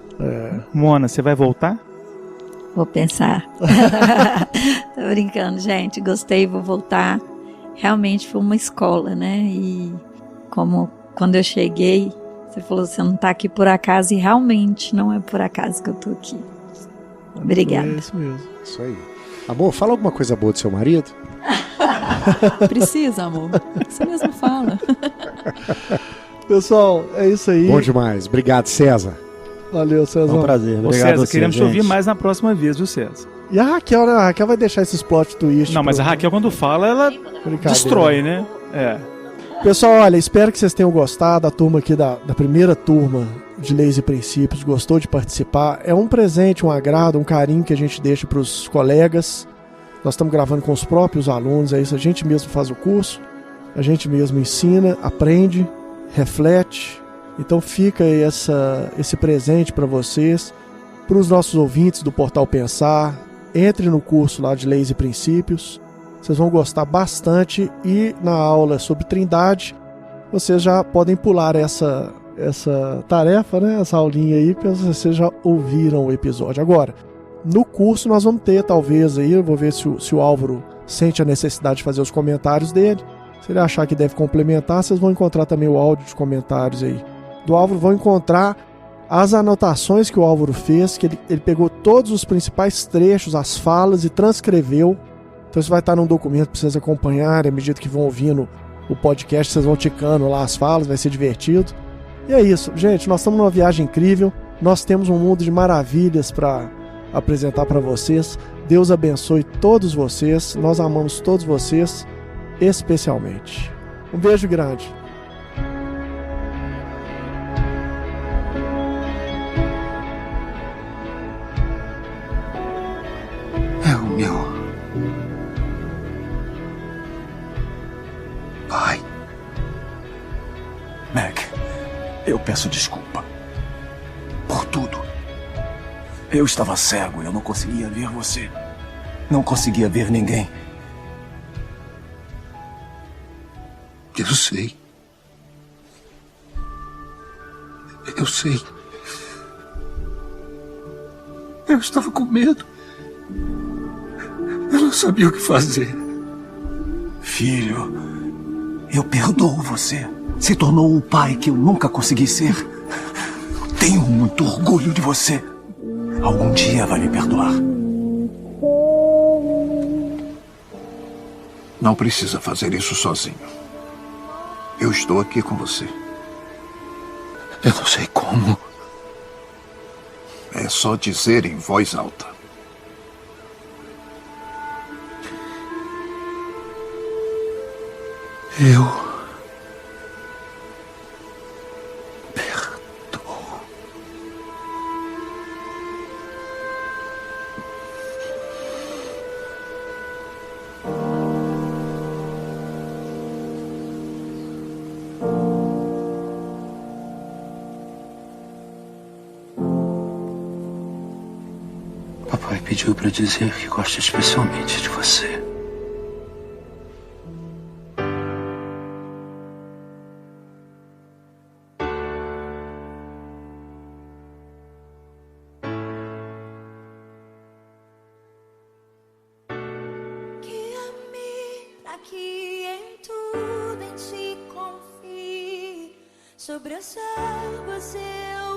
Mona, você vai voltar? Vou pensar. Tô brincando, gente. Gostei, vou voltar. Realmente foi uma escola, né? E como quando eu cheguei, você falou, você não tá aqui por acaso, e realmente não é por acaso que eu tô aqui. Obrigada. É isso mesmo. Isso aí. Amor, fala alguma coisa boa do seu marido? Precisa, amor. Você mesmo fala. Pessoal, é isso aí. Bom demais. Obrigado, César. Valeu, César. É um prazer. Obrigado. Ô, César, a você, queremos te gente. ouvir mais na próxima vez, viu, César? E a Raquel, né? A Raquel vai deixar esses plot twist. Não, mas a Raquel, quando fala, ela destrói, né? É. Pessoal, olha, espero que vocês tenham gostado. A turma aqui da primeira turma de Leis e Princípios gostou de participar. É um presente, um agrado, um carinho que a gente deixa para os colegas. Nós estamos gravando com os próprios alunos, é isso. A gente mesmo faz o curso, a gente mesmo ensina, aprende, reflete. Então fica aí esse presente para vocês, para os nossos ouvintes do Portal Pensar. Entre no curso lá de Leis e Princípios. Vocês vão gostar bastante, e na aula sobre Trindade vocês já podem pular essa tarefa, né? Essa aulinha aí, porque vocês já ouviram o episódio. Agora, no curso nós vamos ter, talvez, aí, eu vou ver se o Álvaro sente a necessidade de fazer os comentários dele. Se ele achar que deve complementar, vocês vão encontrar também o áudio de comentários aí do Álvaro, vão encontrar as anotações que o Álvaro fez, que ele pegou todos os principais trechos, as falas, e transcreveu. Então isso vai estar num documento para vocês acompanharem, à medida que vão ouvindo o podcast, vocês vão ticando lá as falas, vai ser divertido. E é isso, gente, nós estamos numa viagem incrível, nós temos um mundo de maravilhas para apresentar para vocês. Deus abençoe todos vocês, nós amamos todos vocês, especialmente. Um beijo grande. É o meu pai. Mac, eu peço desculpa por tudo. Eu estava cego, eu não conseguia ver você. Não conseguia ver ninguém. Eu sei. Eu sei. Eu estava com medo. Eu não sabia o que fazer. Filho, eu perdoo você. Se tornou o pai que eu nunca consegui ser. Tenho muito orgulho de você. Algum dia vai me perdoar. Não precisa fazer isso sozinho. Eu estou aqui com você. Eu não sei como. É só dizer em voz alta. Eu Papai pediu para dizer que gosta especialmente de você. Que em tudo em ti confie, sobre as águas eu